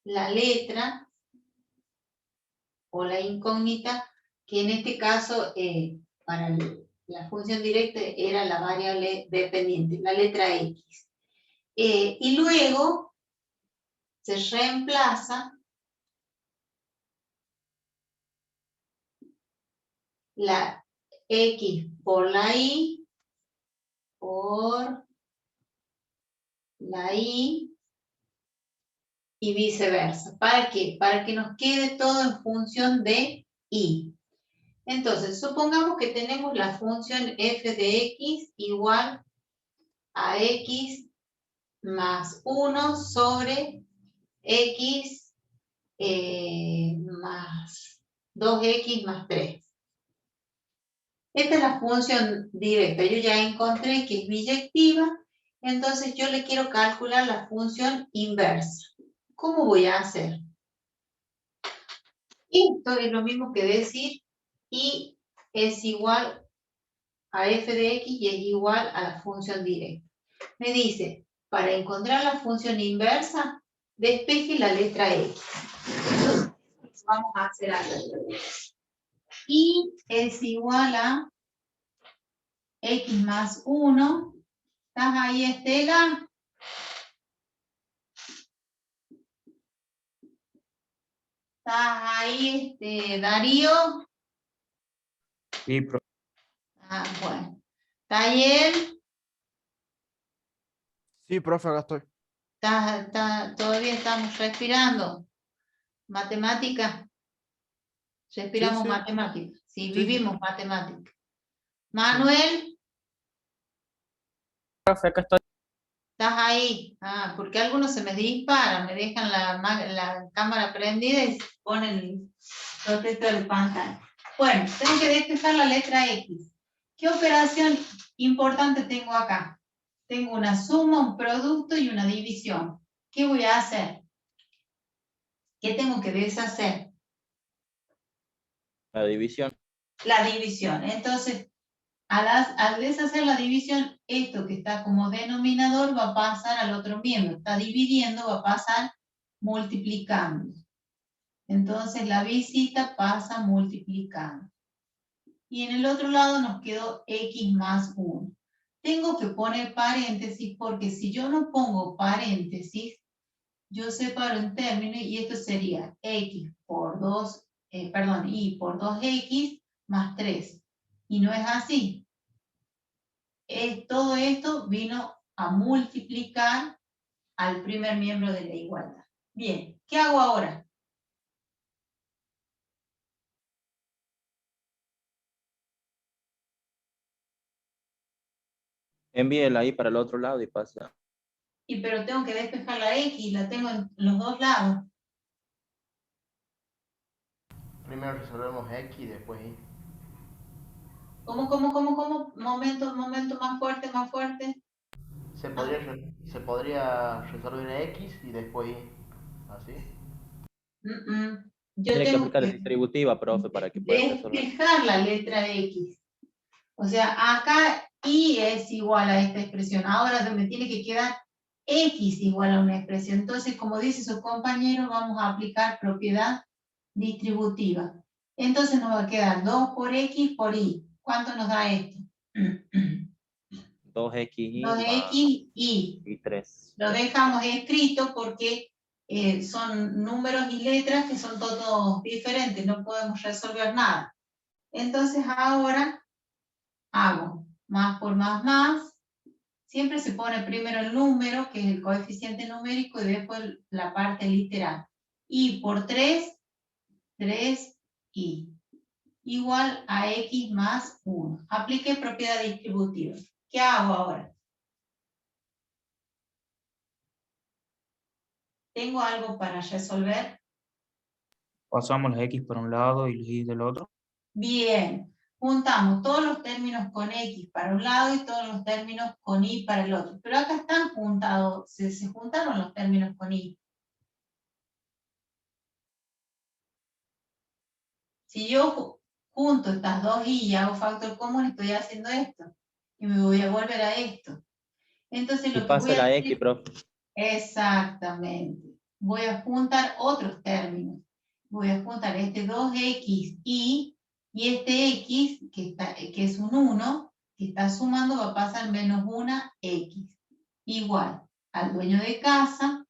la letra o la incógnita, que en este caso, para la función directa era la variable dependiente, la letra x. Y luego se reemplaza la x por la y, y viceversa. ¿Para qué? Para que nos quede todo en función de y. Entonces, supongamos que tenemos la función f de x igual a x más 1 sobre x más 2x más 3. Esta es la función directa. Yo ya encontré que es biyectiva, entonces yo le quiero calcular la función inversa. ¿Cómo voy a hacer? Esto es lo mismo que decir y es igual a f de x y es igual a la función directa. Me dice, para encontrar la función inversa, despeje la letra x. Entonces, vamos a hacer algo. Y es igual a x más 1. ¿Estás ahí, Estela? ¿Estás ahí, Darío? Sí, profe. Ah, bueno. Taller. Sí, profe, acá estoy. Todavía estamos respirando. Matemática. Respiramos sí. matemática. Sí, Sí, vivimos matemática. Manuel, Profe, acá estoy. ¿estás ahí? Ah, porque algunos se me disparan, me dejan la cámara prendida y ponen el protector de pantalla. Bueno, tengo que despejar la letra X. ¿Qué operación importante tengo acá? Tengo una suma, un producto y una división. ¿Qué voy a hacer? ¿Qué tengo que deshacer? La división. La división. Entonces, al deshacer la división, esto que está como denominador va a pasar al otro miembro. Está dividiendo, va a pasar multiplicando. Entonces, la visita pasa multiplicando. Y en el otro lado nos quedó x más 1. Tengo que poner paréntesis porque si yo no pongo paréntesis, yo separo un término y esto sería x por 2, y por 2x más 3. Y no es así. Todo esto vino a multiplicar al primer miembro de la igualdad. Bien, ¿qué hago ahora? Envíela ahí para el otro lado y pasa. Y pero tengo que despejar la x, la tengo en los dos lados. Primero resolvemos X y después Y. ¿Cómo? Momento, más fuerte, más fuerte. Se podría resolver X y después Y. ¿Así? Yo Tiene que tengo aplicar la que distributiva, profe, para que pueda resolver. despejar la letra X. O sea, acá Y es igual a esta expresión. Ahora me tiene que quedar X igual a una expresión. Entonces, como dice su compañero, vamos a aplicar propiedad distributiva. Entonces nos va a quedar 2 por X por Y. ¿Cuánto nos da esto? 2xy 2X Y. y 3. Lo dejamos escrito porque son números y letras que son todos diferentes, no podemos resolver nada. Entonces ahora hago más por más. Siempre se pone primero el número, que es el coeficiente numérico, y después la parte literal. Y por 3, 3y. Igual a x más 1. Aplique propiedad distributiva. ¿Qué hago ahora? ¿Tengo algo para resolver? Pasamos las X por un lado y los Y del otro. Bien. Juntamos todos los términos con x para un lado y todos los términos con y para el otro. Pero acá están juntados, se juntaron los términos con y. Si yo junto estas dos y hago factor común, estoy haciendo esto. Y me voy a volver a esto. Entonces Y lo que voy pasa a la hacer... x, profe. Exactamente. Voy a juntar otros términos. Voy a juntar este 2x y este x, que es un 1, que está sumando, va a pasar menos 1x. Igual al dueño de casa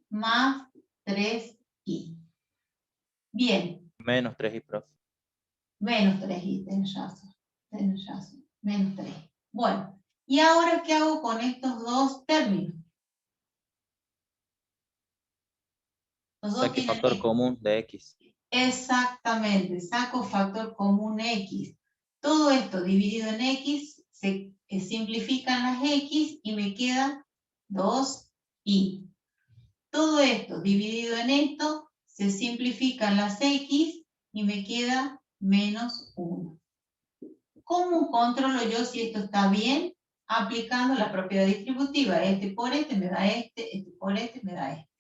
más 3y. Bien. Menos 3y, profe. Menos 3y, tenés razón. Menos 3. Bueno, ¿y ahora qué hago con estos dos términos? Los dos Saque tienen factor común de x. Exactamente, saco factor común x. Todo esto dividido en x, se simplifican las x y me queda 2y. Todo esto dividido en esto, se simplifican las x y me queda menos 1. ¿Cómo controlo yo si esto está bien? Aplicando la propiedad distributiva. Este por este me da este por este me da este.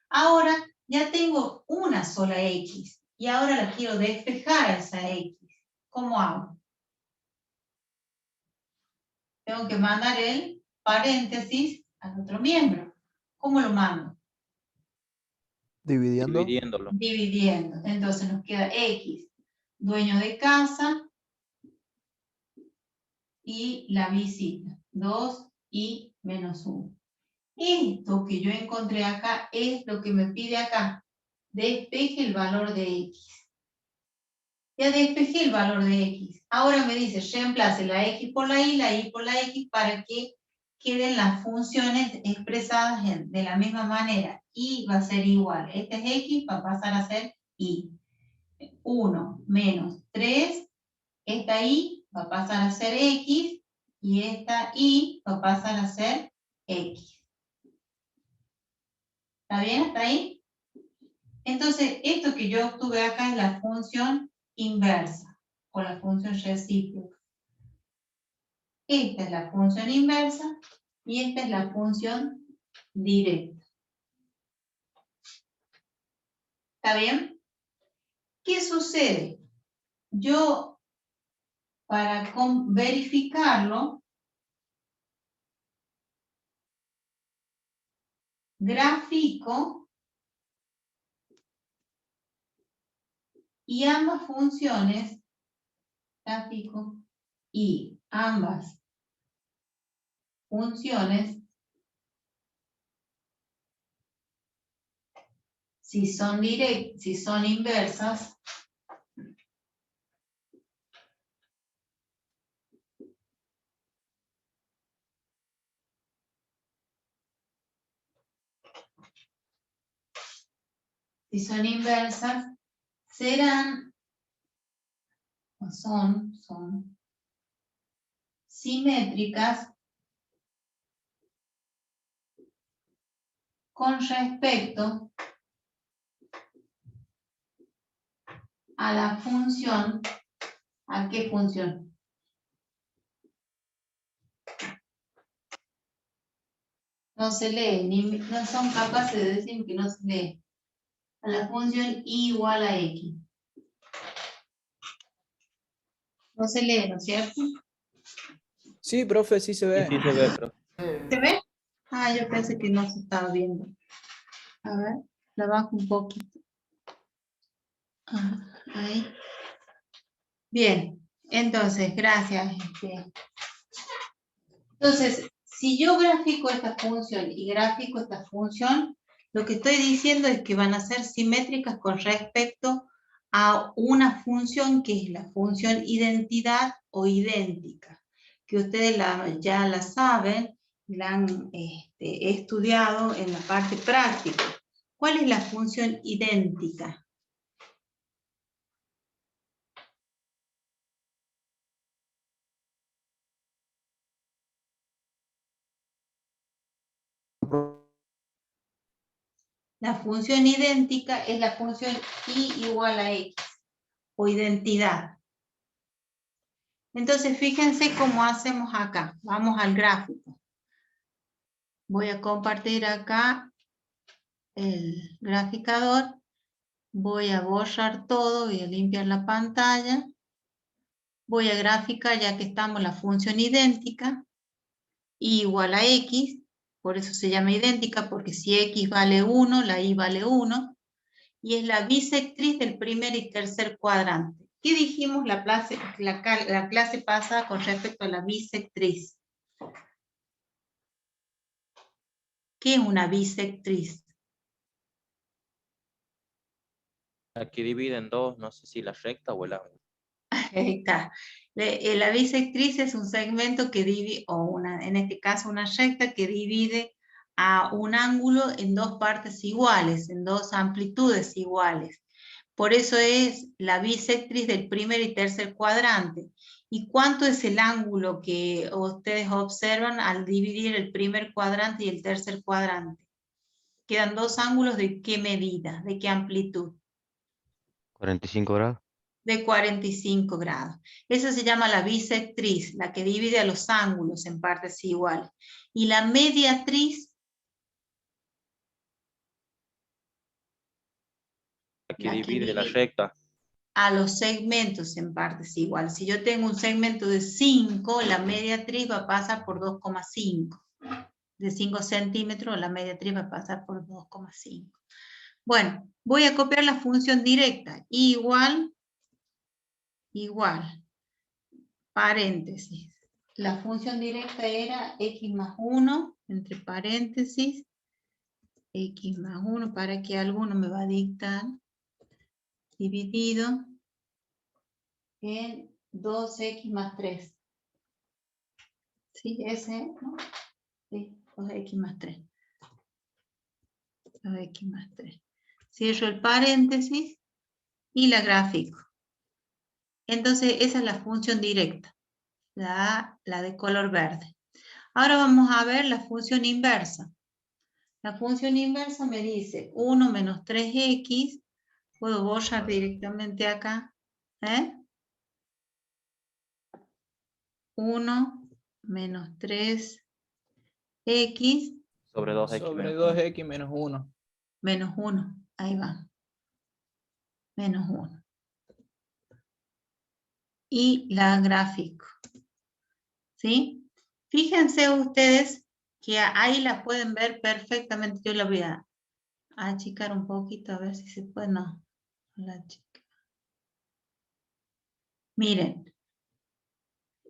Ahora ya tengo una sola x y ahora la quiero despejar a esa x. ¿Cómo hago? Tengo que mandar el paréntesis al otro miembro. ¿Cómo lo mando? Dividiendo. Dividiéndolo. Dividiendo. Entonces nos queda x, dueño de casa, y la visita. 2y menos 1. Esto que yo encontré acá es lo que me pide acá. Despeje el valor de x. Ya despejé el valor de x. Ahora me dice, reemplace la x por la y por la x para que queden las funciones expresadas de la misma manera. Y va a ser igual. Este es X, va a pasar a ser Y. 1 menos 3, esta Y va a pasar a ser X, y esta Y va a pasar a ser X. ¿Está bien hasta ahí? Entonces, esto que yo obtuve acá es la función inversa, o la función recíproca. Esta es la función inversa, y esta es la función directa. ¿Está bien? ¿Qué sucede? Yo, para verificarlo, grafico y ambas funciones, gráfico y ambas funciones, si son inversas, serán, o son simétricas con respecto a la función. ¿A qué función? No se lee, no son capaces de decir que no se lee. A la función y igual a X. No se lee, ¿no es cierto? Sí, profe, sí se Sí, ve. sí se ve, pero ¿Se ve? Ah, yo pensé que no se estaba viendo. A ver, la bajo un poquito. Ah, ahí. Bien, entonces, gracias. Entonces, si yo grafico esta función y grafico esta función, lo que estoy diciendo es que van a ser simétricas con respecto a una función que es la función identidad o idéntica, que ustedes ya la saben, la han estudiado en la parte práctica. ¿Cuál es la función idéntica? La función idéntica es la función y igual a x, o identidad. Entonces, fíjense cómo hacemos acá. Vamos al gráfico. Voy a compartir acá el graficador. Voy a borrar todo, voy a limpiar la pantalla. Voy a graficar, ya que estamos, la función idéntica, y igual a x, por eso se llama idéntica, porque si x vale 1, la y vale 1, y es la bisectriz del primer y tercer cuadrante. ¿Qué dijimos la clase pasada con respecto a la bisectriz? ¿Qué es una bisectriz? la que divide en dos, no sé si la recta o el ángulo. Ahí está. La bisectriz es un segmento que divide, en este caso una recta que divide a un ángulo en dos partes iguales, en dos amplitudes iguales. Por eso es la bisectriz del primer y tercer cuadrante. ¿Y cuánto es el ángulo que ustedes observan al dividir el primer cuadrante y el tercer cuadrante? Quedan dos ángulos ¿de qué medida? ¿De qué amplitud? 45 grados. De 45 grados. Eso se llama la bisectriz, la que divide a los ángulos en partes iguales. Y la mediatriz, La que divide la recta. a los segmentos en partes iguales. Si yo tengo un segmento de 5, la mediatriz va a pasar por 2,5. De 5 centímetros, la mediatriz va a pasar por 2,5. Bueno, voy a copiar la función directa. Igual, paréntesis. La función directa era x más 1, entre paréntesis, x más 1, para que alguno me va a dictar, dividido en 2x más 3. ¿Sí? Ese, ¿no? ¿sí? 2x más 3. 2x más 3. Cierro el paréntesis y la gráfico. Entonces, esa es la función directa, la de color verde. Ahora vamos a ver la función inversa. La función inversa me dice 1 menos 3x, puedo borrar directamente acá, 1 menos 3x Sobre 2x Sobre menos 1. 2x menos 1. menos 1, ahí va, menos 1. Y la gráfico, ¿sí? Fíjense ustedes que ahí la pueden ver perfectamente. Yo la voy a achicar un poquito a ver si se puede. No, la achico. Miren,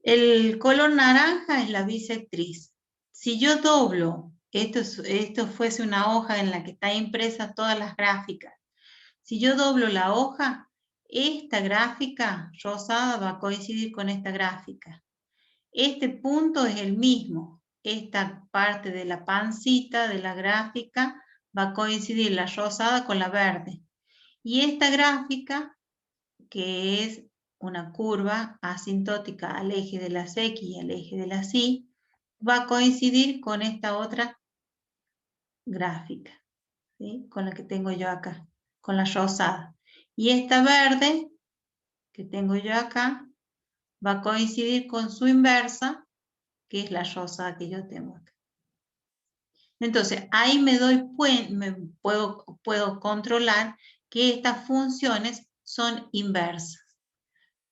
el color naranja es la bisectriz. Si yo doblo, esto fuese una hoja en la que está impresa todas las gráficas. Si yo doblo la hoja, esta gráfica rosada va a coincidir con esta gráfica. Este punto es el mismo. Esta parte de la pancita de la gráfica va a coincidir la rosada con la verde. Y esta gráfica, que es una curva asintótica al eje de las X y al eje de las Y, va a coincidir con esta otra gráfica, ¿sí? Con la que tengo yo acá, con la rosada. Y esta verde, que tengo yo acá, va a coincidir con su inversa, que es la rosada que yo tengo acá. Entonces, ahí puedo controlar que estas funciones son inversas,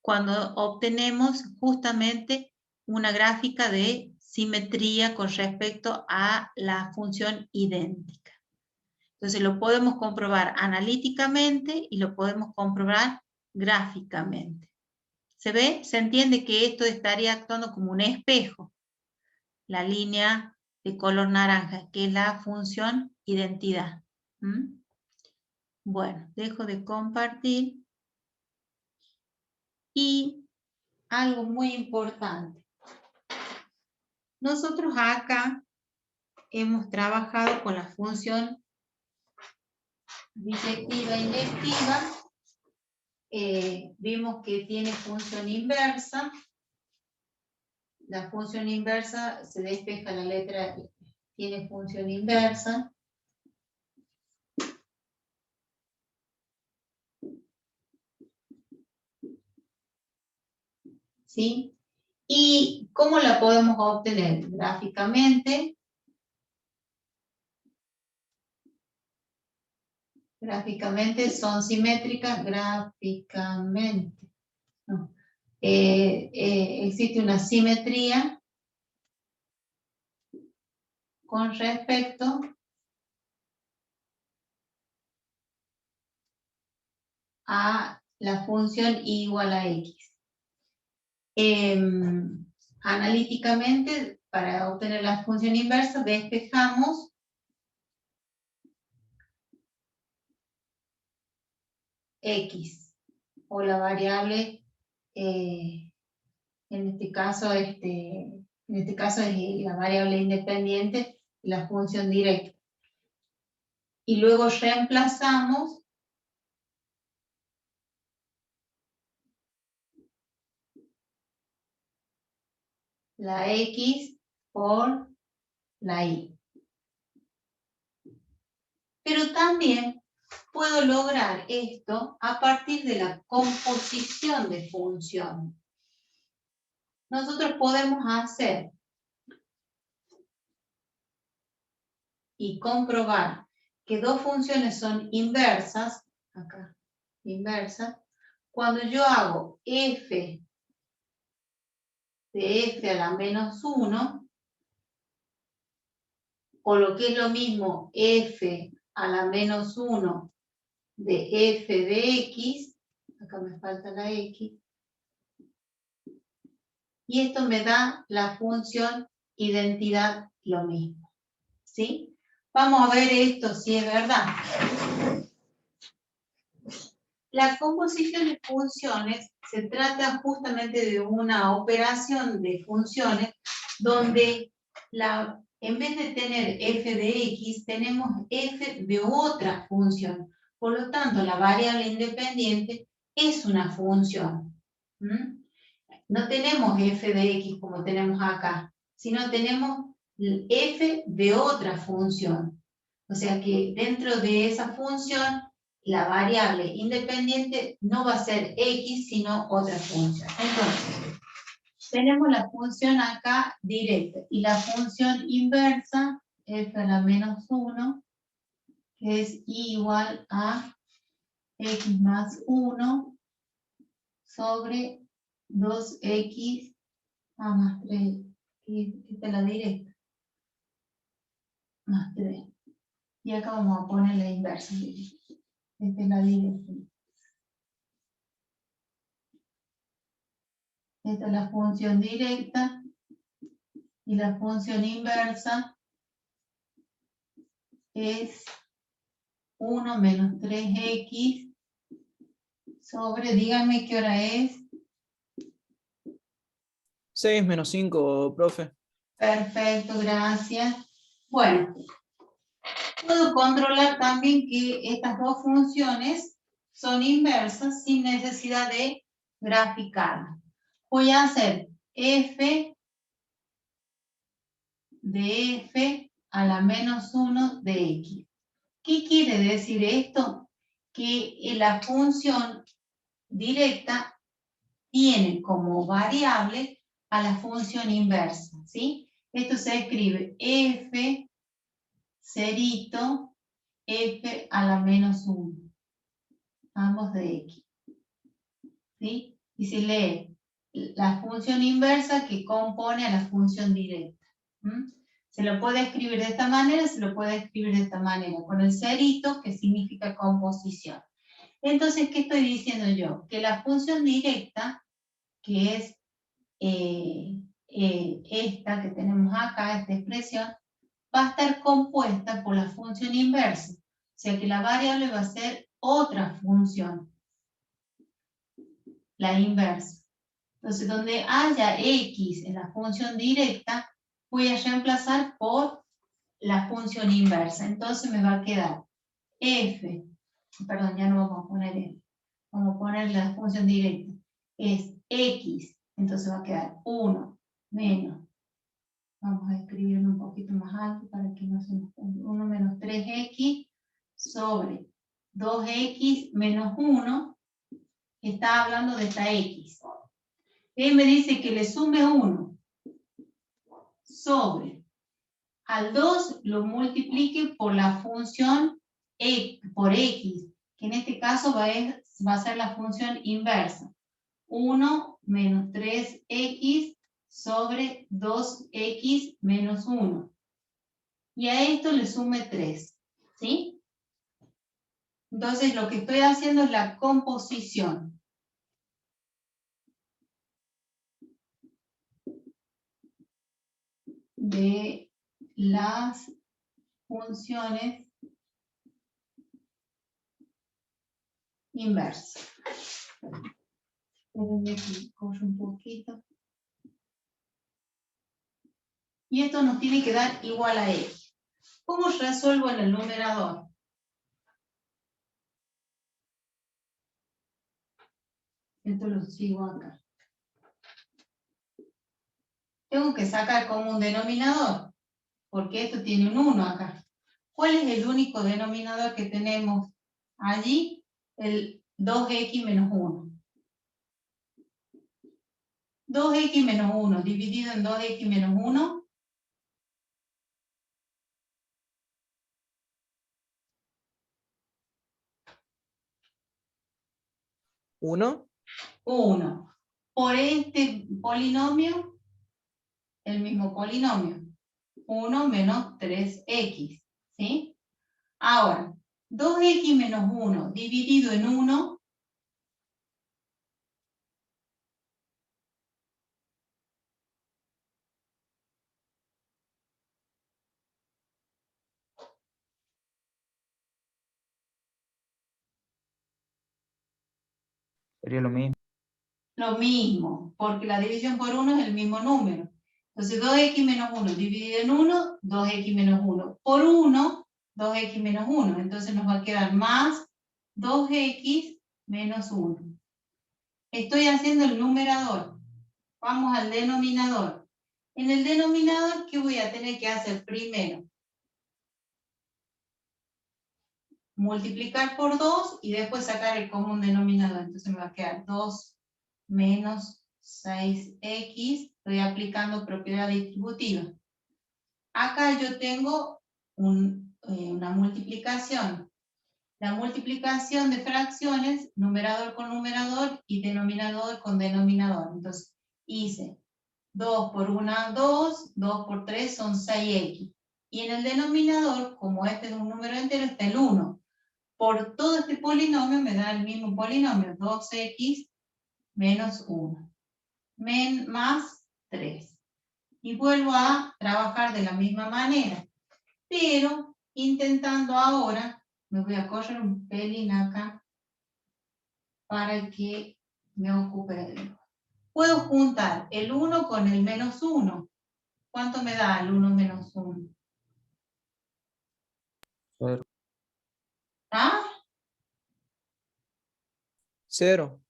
cuando obtenemos justamente una gráfica de simetría con respecto a la función idéntica. Entonces lo podemos comprobar analíticamente y lo podemos comprobar gráficamente. ¿Se ve? Se entiende que esto estaría actuando como un espejo. La línea de color naranja, que es la función identidad. Bueno, dejo de compartir. Y algo muy importante. Nosotros acá hemos trabajado con la función bisectiva e inyectiva. Vimos que tiene función inversa. La función inversa se despeja la letra, tiene función inversa. ¿Sí? ¿Y cómo la podemos obtener? Gráficamente. Gráficamente son simétricas, gráficamente. No. Existe una simetría con respecto a la función y igual a x. Analíticamente, para obtener la función inversa, despejamos x, o la variable, en este caso es la variable independiente, la función directa. Y luego reemplazamos la x por la y. Pero también puedo lograr esto a partir de la composición de funciones. Nosotros podemos hacer y comprobar que dos funciones son inversas, acá, inversas, cuando yo hago f de f a la menos 1, o lo que es lo mismo, f a la menos 1 de f de x, acá me falta la x, y esto me da la función identidad lo mismo, ¿sí? Vamos a ver esto si es verdad. La composición de funciones se trata justamente de una operación de funciones donde la en vez de tener f de x, tenemos f de otra función. Por lo tanto, la variable independiente es una función. ¿Mm? No tenemos f de x como tenemos acá, sino tenemos f de otra función. O sea que dentro de esa función, la variable independiente no va a ser x, sino otra función. Entonces, tenemos la función acá directa y la función inversa, f a la menos 1, que es igual a x más 1 sobre 2x a más 3. Esta es la directa. Más 3. Y acá vamos a poner la inversa. Esta es la directa. Esta es la función directa. Y la función inversa es 1 menos 3x sobre, díganme qué hora es. 6 menos 5, profe. Perfecto, gracias. Bueno, puedo controlar también que estas dos funciones son inversas sin necesidad de graficarlas. Voy a hacer f de f a la menos 1 de x. ¿Qué quiere decir esto? Que la función directa tiene como variable a la función inversa, ¿sí? Esto se escribe f cerito f a la menos 1, ambos de x, ¿sí? Y se lee la función inversa que compone a la función directa. ¿Mm? Se lo puede escribir de esta manera, se lo puede escribir de esta manera, con el cerito que significa composición. Entonces, ¿qué estoy diciendo yo? Que la función directa, que es esta que tenemos acá, esta expresión, va a estar compuesta por la función inversa. O sea que la variable va a ser otra función, la inversa. Entonces, donde haya x en la función directa, voy a reemplazar por la función inversa. Entonces me va a quedar f, perdón, ya no vamos a poner f, vamos a poner la función directa, es x, entonces va a quedar 1 menos, vamos a escribirlo un poquito más alto para que no se nos ponga, 1 menos 3x sobre 2x menos 1, que está hablando de esta x. Él me dice que le sume 1 sobre, al 2 lo multiplique por la función por x, que en este caso va a ser la función inversa. 1 menos 3x sobre 2x menos 1. Y a esto le sume 3, ¿sí? Entonces lo que estoy haciendo es la composición de las funciones inversas. Espérenme que corre un poquito. Y esto nos tiene que dar igual a x. ¿Cómo resuelvo en el numerador? Esto lo sigo acá. Tengo que sacar como un denominador, porque esto tiene un 1 acá. ¿Cuál es el único denominador que tenemos allí? El 2x menos 1. 2x menos 1 dividido en 2x menos 1. 1. 1. Por este polinomio, el mismo polinomio. 1 menos 3x, ¿sí? Ahora, 2x menos 1 dividido en 1, Sería lo mismo. lo mismo, porque la división por 1 es el mismo número. Entonces 2x menos 1 dividido en 1, 2x menos 1. Por 1, 2x menos 1. Entonces nos va a quedar más 2x menos 1. Estoy haciendo el numerador. Vamos al denominador. En el denominador, ¿qué voy a tener que hacer primero? Multiplicar por 2 y después sacar el común denominador. Entonces me va a quedar 2 menos 6x. Estoy aplicando propiedad distributiva. Acá yo tengo una multiplicación. La multiplicación de fracciones, numerador con numerador y denominador con denominador. Entonces hice 2 por 1, 2, 2 por 3 son 6x. Y en el denominador, como este es un número entero, está el 1. Por todo este polinomio me da el mismo polinomio, 2x menos 1, más 3. Y vuelvo a trabajar de la misma manera, pero intentando ahora, me voy a correr un pelín acá para que me ocupe de... Puedo juntar el 1 con el menos 1. ¿Cuánto me da el 1 menos 1? 0. ¿Ah? 0.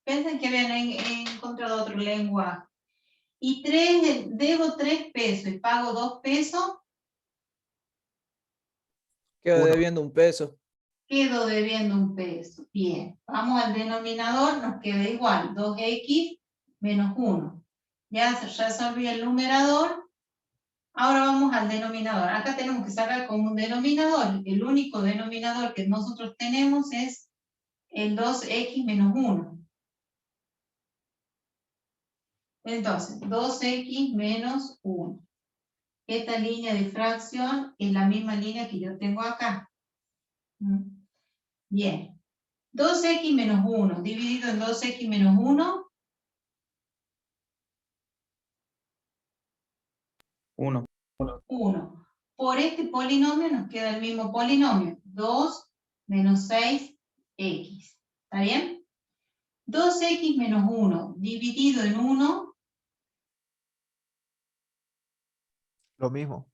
Pensé que habían encontrado otro lenguaje. Y 3, debo 3 pesos y pago 2 pesos, Quedo 1. debiendo 1 peso. quedo debiendo 1 peso. Bien, vamos al denominador, nos queda igual, 2x menos 1. Ya resolví el numerador, ahora vamos al denominador. Acá tenemos que sacar como un denominador. El único denominador que nosotros tenemos es el 2x menos 1. Entonces, 2x menos 1. Esta línea de fracción es la misma línea que yo tengo acá. Bien. 2x menos 1 dividido en 2x menos 1. 1. 1. Por este polinomio nos queda el mismo polinomio. 2 menos 6x. ¿Está bien? 2x menos 1 dividido en 1. Lo mismo.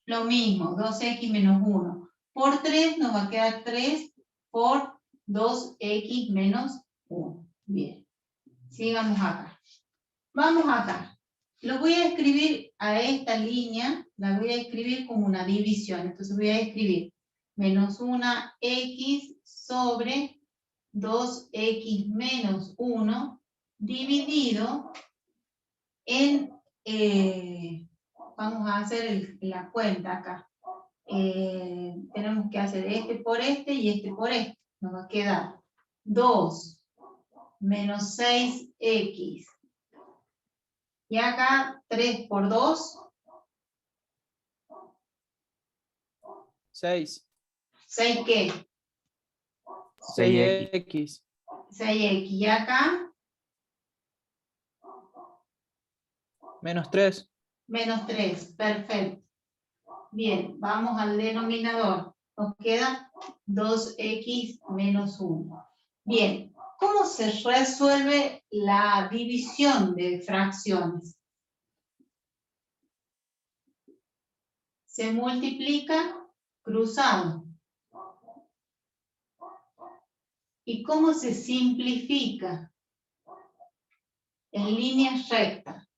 Lo mismo, 2x menos 1. Por 3 nos va a quedar 3 por 2x menos 1. Bien. Sigamos acá. Vamos acá. Lo voy a escribir a esta línea, la voy a escribir como una división. Entonces voy a escribir menos 1x sobre 2x menos 1 dividido en... vamos a hacer la cuenta acá. Tenemos que hacer este por este y este por este. Nos va a quedar 2 menos 6x. Y acá 3 por 2. 6. ¿6 qué? 6x. 6x. Y acá Menos 3. menos 3. Perfecto. Bien, vamos al denominador. Nos queda 2x menos 1. Bien, ¿cómo se resuelve la división de fracciones? Se multiplica cruzado. ¿Y cómo se simplifica? En líneas rectas.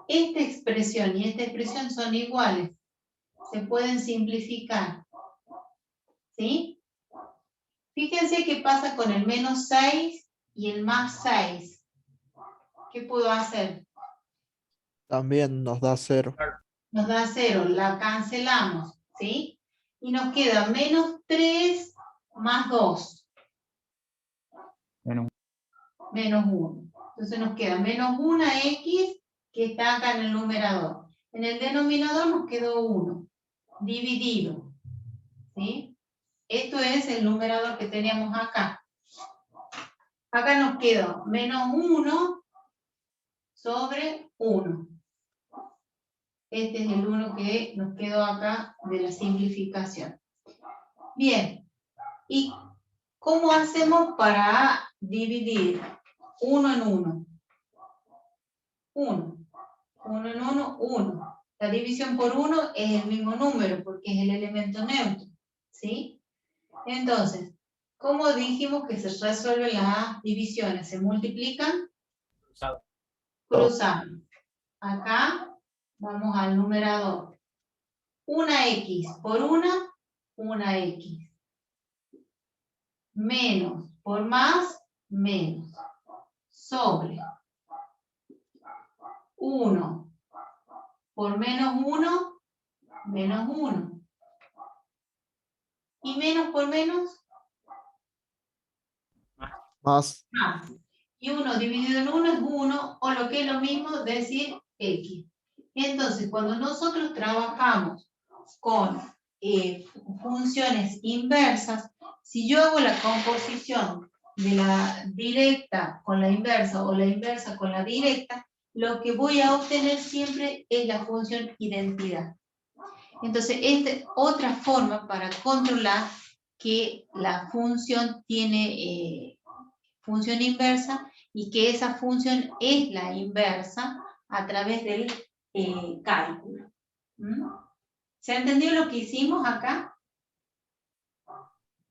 Esta expresión y esta expresión son iguales. Se pueden simplificar. ¿Sí? Fíjense qué pasa con el menos 6 y el más 6. ¿Qué puedo hacer? También nos da 0. Nos da 0, la cancelamos, ¿sí? Y nos queda menos 3 más 2. Menos 1. Entonces nos queda menos 1x que está acá en el numerador. En el denominador nos quedó 1, dividido, ¿sí? Esto es el numerador que teníamos acá. Acá nos quedó menos 1 sobre 1. Este es el 1 que nos quedó acá de la simplificación. Bien. ¿Y cómo hacemos para dividir 1 en 1? 1. 1 en 1, 1. La división por 1 es el mismo número porque es el elemento neutro, ¿sí? Entonces, ¿cómo dijimos que se resuelven las divisiones? ¿Se multiplican? Cruzando. Acá vamos al numerador. Una X por una X. Menos por más, menos. Sobre 1 por menos 1, menos 1. Y menos por menos, Más. más. Y 1 dividido en 1 es 1, o lo que es lo mismo decir X. Entonces, cuando nosotros trabajamos con funciones inversas, si yo hago la composición de la directa con la inversa o la inversa con la directa, lo que voy a obtener siempre es la función identidad. Entonces, esta es otra forma para controlar que la función tiene función inversa y que esa función es la inversa a través del cálculo. ¿Mm? ¿Se entendió lo que hicimos acá?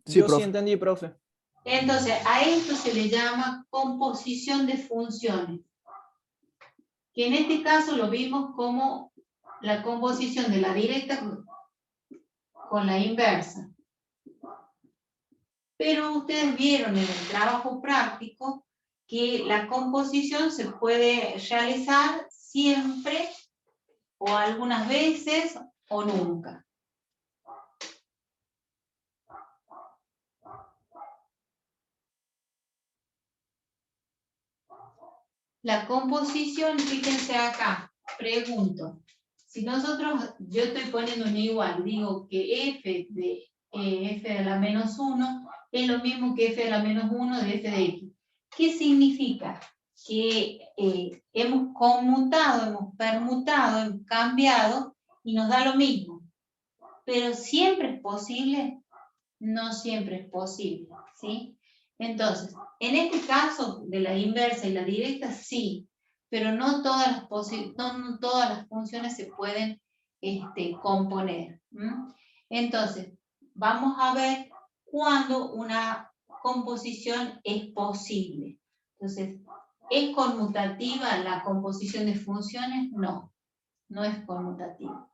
Sí, Yo sí profe. entendí, profe. Entonces, a esto se le llama composición de funciones, que en este caso lo vimos como la composición de la directa con la inversa. Pero ustedes vieron en el trabajo práctico que la composición se puede realizar siempre o algunas veces o nunca. La composición, fíjense acá, pregunto, si nosotros, yo estoy poniendo un igual, digo que f de la menos 1 es lo mismo que f de la menos 1 de f de x. ¿Qué significa? Que hemos conmutado, hemos permutado, hemos cambiado y nos da lo mismo. Pero ¿siempre es posible? No siempre es posible, ¿sí? Entonces, en este caso de la inversa y la directa, sí, pero no todas las funciones se pueden componer. ¿Mm? Entonces, vamos a ver cuándo una composición es posible. Entonces, ¿es conmutativa la composición de funciones? No, no es conmutativa.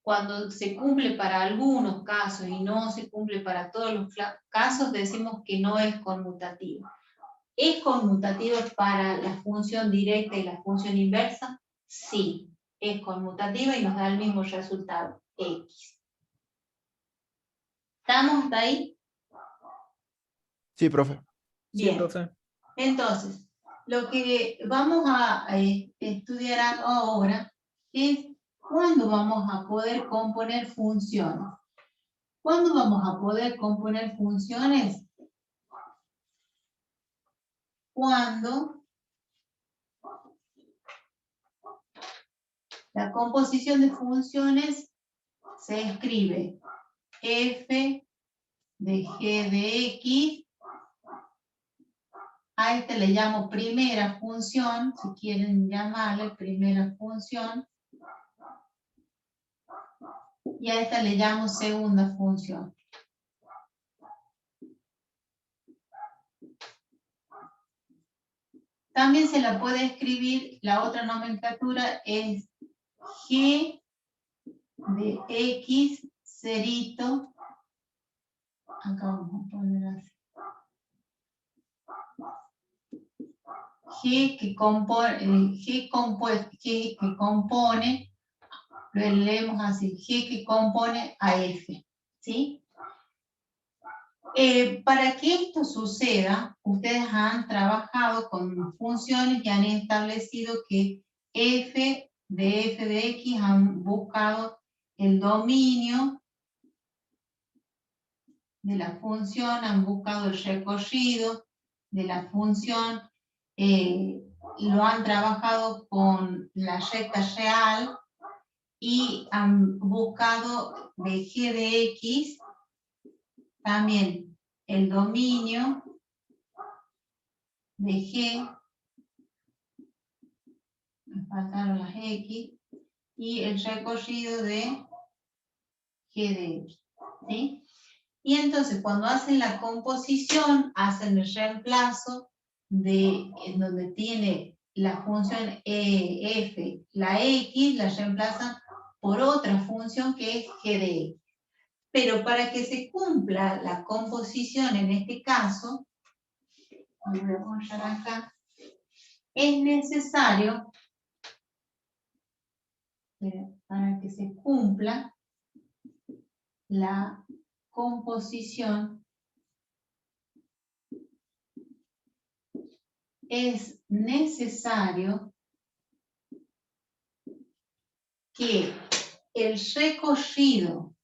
Cuando se cumple para algunos casos y no se cumple para todos los casos, decimos que no es conmutativa. ¿Es conmutativa para la función directa y la función inversa? Sí, es conmutativa y nos da el mismo resultado, X. ¿Estamos hasta ahí? Sí, profe. Sí, Bien. profe. Entonces, lo que vamos a estudiar ahora es cuándo vamos a poder componer funciones. ¿Cuándo vamos a poder componer funciones? Cuando la composición de funciones se escribe f de g de x, a este le llamo primera función, si quieren llamarle primera función, y a esta le llamo segunda función. También se la puede escribir, la otra nomenclatura es g de x cerito, acá vamos a poner así, g que compone, lo leemos así, g que compone a f, ¿sí? Para que esto suceda, ustedes han trabajado con funciones y han establecido que f de x han buscado el dominio de la función, han buscado el recorrido de la función, lo han trabajado con la recta real y han buscado de g de x también el dominio de g me faltaron las X, y el recorrido de G de X, ¿sí? Y entonces cuando hacen la composición, hacen el reemplazo de en donde tiene la función f, la X, la reemplazan por otra función que es G de X. Pero para que se cumpla la composición en este caso, lo voy a poner acá, es necesario, para que se cumpla la composición, es necesario que el recorrido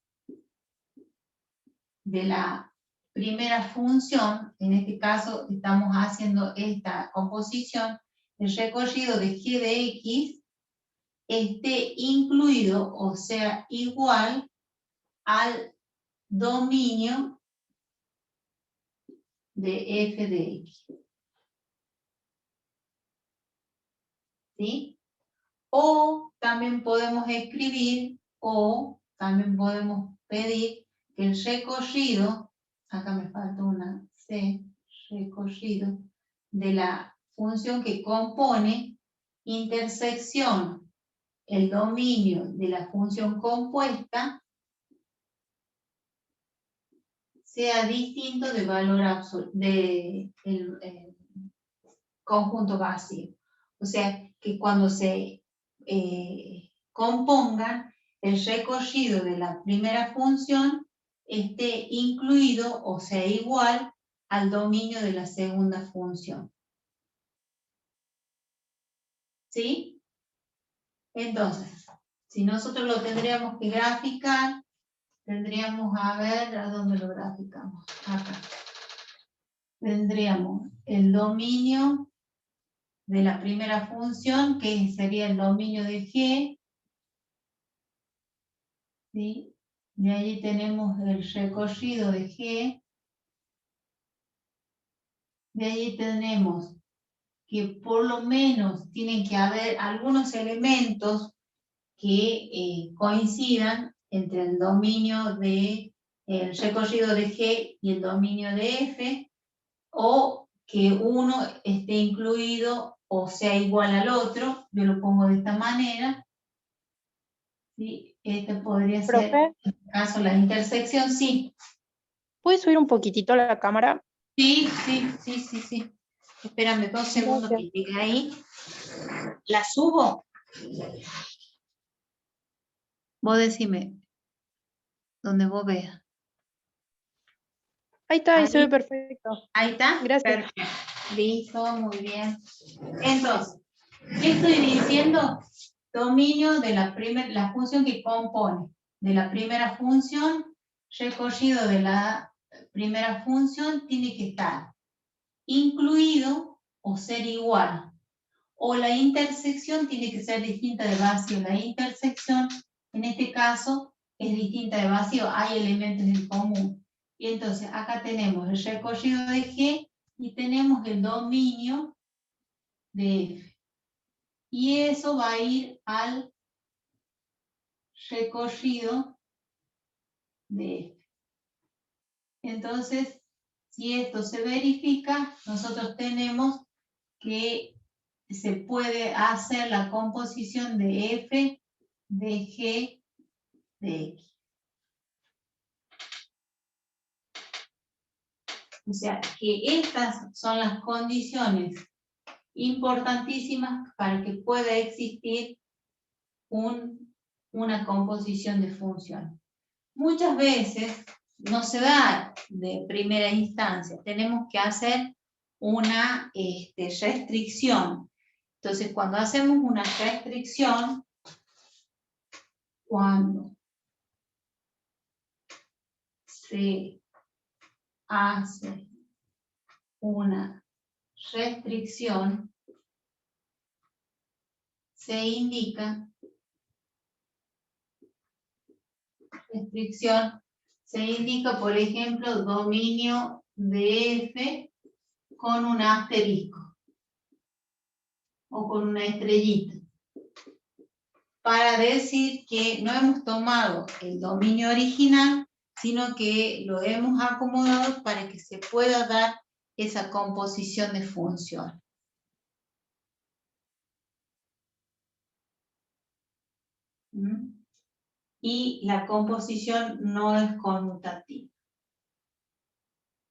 de la primera función, en este caso estamos haciendo esta composición, el recorrido de G de X esté incluido, o sea, igual al dominio de f de X. ¿Sí? O también podemos escribir, o también podemos pedir que el recorrido, acá me falta una C, recorrido, de la función que compone intersección el dominio de la función compuesta sea distinto de valor absoluto, de el conjunto vacío. O sea, que cuando se compongan, el recorrido de la primera función esté incluido, o sea, igual al dominio de la segunda función. ¿Sí? Entonces, si nosotros lo tendríamos que graficar, tendríamos a ver a dónde lo graficamos. Acá. Tendríamos el dominio de la primera función, que sería el dominio de G. ¿Sí? De ahí tenemos el recorrido de G. De ahí tenemos que por lo menos tienen que haber algunos elementos que coincidan entre el dominio de el recorrido de G y el dominio de F, o que uno esté incluido o sea igual al otro. Yo lo pongo de esta manera. ¿Sí? Este podría ser, Profe, en este caso, la intersección, sí. ¿puedes subir un poquitito la cámara? Sí. Espérame 2 segundos que llegue ahí. ¿La subo? Vos decime, donde vos veas. Ahí está, ahí se ve Ahí. perfecto. Ahí está. Gracias. Perfecto. Listo, muy bien. Entonces, ¿qué estoy diciendo? Dominio de la función que compone de la primera función, recorrido de la primera función tiene que estar incluido o ser igual. O la intersección tiene que ser distinta de vacío. La intersección, en este caso, es distinta de vacío. Hay elementos en común. Y entonces, acá tenemos el recorrido de G y tenemos el dominio de F. Y eso va a ir al recorrido de F. Entonces, si esto se verifica, nosotros tenemos que se puede hacer la composición de F de G de X. O sea, que estas son las condiciones importantísimas para que pueda existir una composición de funciones. Muchas veces no se da de primera instancia, tenemos que hacer una restricción. Entonces, cuando hacemos una restricción, cuando se hace una restricción, se indica por ejemplo, dominio de F con un asterisco o con una estrellita. para decir que no hemos tomado el dominio original, sino que lo hemos acomodado para que se pueda dar esa composición de función. Y la composición no es conmutativa.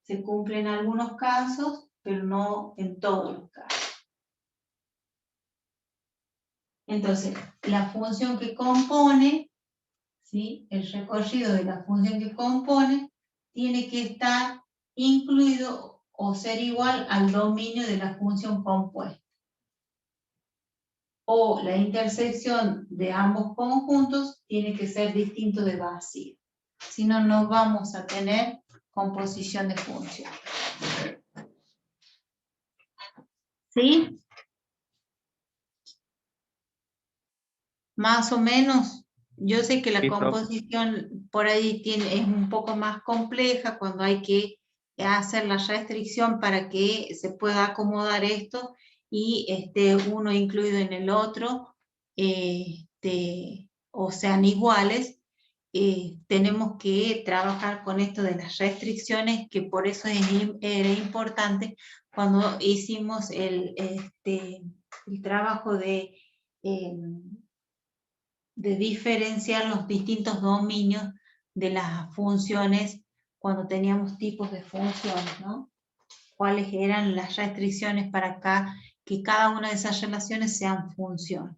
Se cumple en algunos casos, pero no en todos los casos. Entonces, la función que compone, ¿sí? El recorrido de la función que compone, tiene que estar incluido o ser igual al dominio de la función compuesta. O la intersección de ambos conjuntos tiene que ser distinto de vacío. Si no, no vamos a tener composición de función. ¿Sí? Más o menos. Yo sé que la Sí, profe. composición por ahí es un poco más compleja cuando hay que hacer la restricción para que se pueda acomodar esto y esté uno incluido en el otro, o sean iguales. Tenemos que trabajar con esto de las restricciones, que por eso era importante cuando hicimos el trabajo de diferenciar los distintos dominios de las funciones cuando teníamos tipos de funciones, ¿no? Cuáles eran las restricciones para que cada una de esas relaciones sean funciones.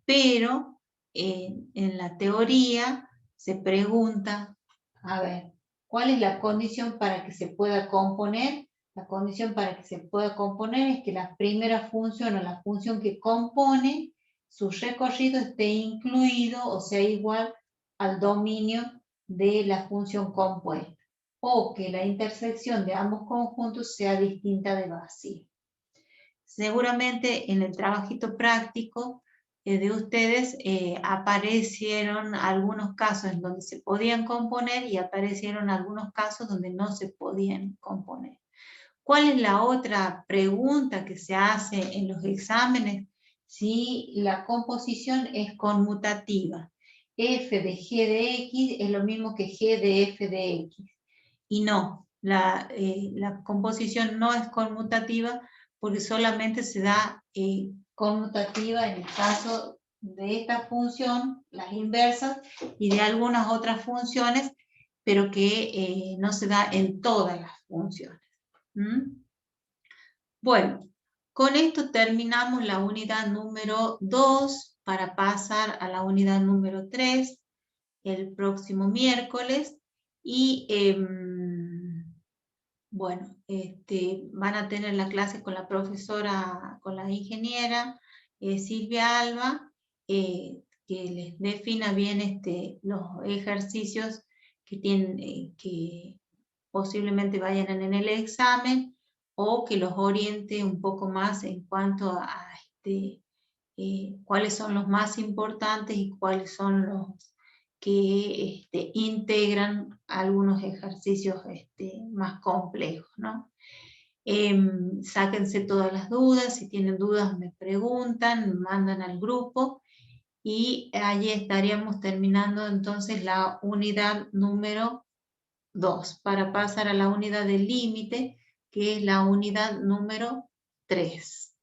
Pero en la teoría se pregunta, a ver, ¿cuál es la condición para que se pueda componer? La condición para que se pueda componer es que la primera función o la función que compone su recorrido esté incluido o sea igual al dominio de la función compuesta, o que la intersección de ambos conjuntos sea distinta de vacío. Seguramente en el trabajito práctico de ustedes aparecieron algunos casos en donde se podían componer y aparecieron algunos casos donde no se podían componer. ¿Cuál es la otra pregunta que se hace en los exámenes? Si la composición es conmutativa. F de G de X es lo mismo que G de F de X. Y no, la composición no es conmutativa porque solamente se da conmutativa en el caso de esta función, las inversas, y de algunas otras funciones, pero que no se da en todas las funciones. Bueno, con esto terminamos la unidad número 2 para pasar a la unidad número 3 el próximo miércoles. Y bueno, van a tener la clase con la profesora, con la ingeniera Silvia Alba, que les defina bien los ejercicios que tienen, que posiblemente vayan en el examen, o que los oriente un poco más en cuanto a cuáles son los más importantes y cuáles son los que integran algunos ejercicios más complejos, ¿no? Sáquense todas las dudas, si tienen dudas me preguntan, me mandan al grupo, y allí estaríamos terminando entonces la unidad número 2, para pasar a la unidad del límite, que es la unidad número 3.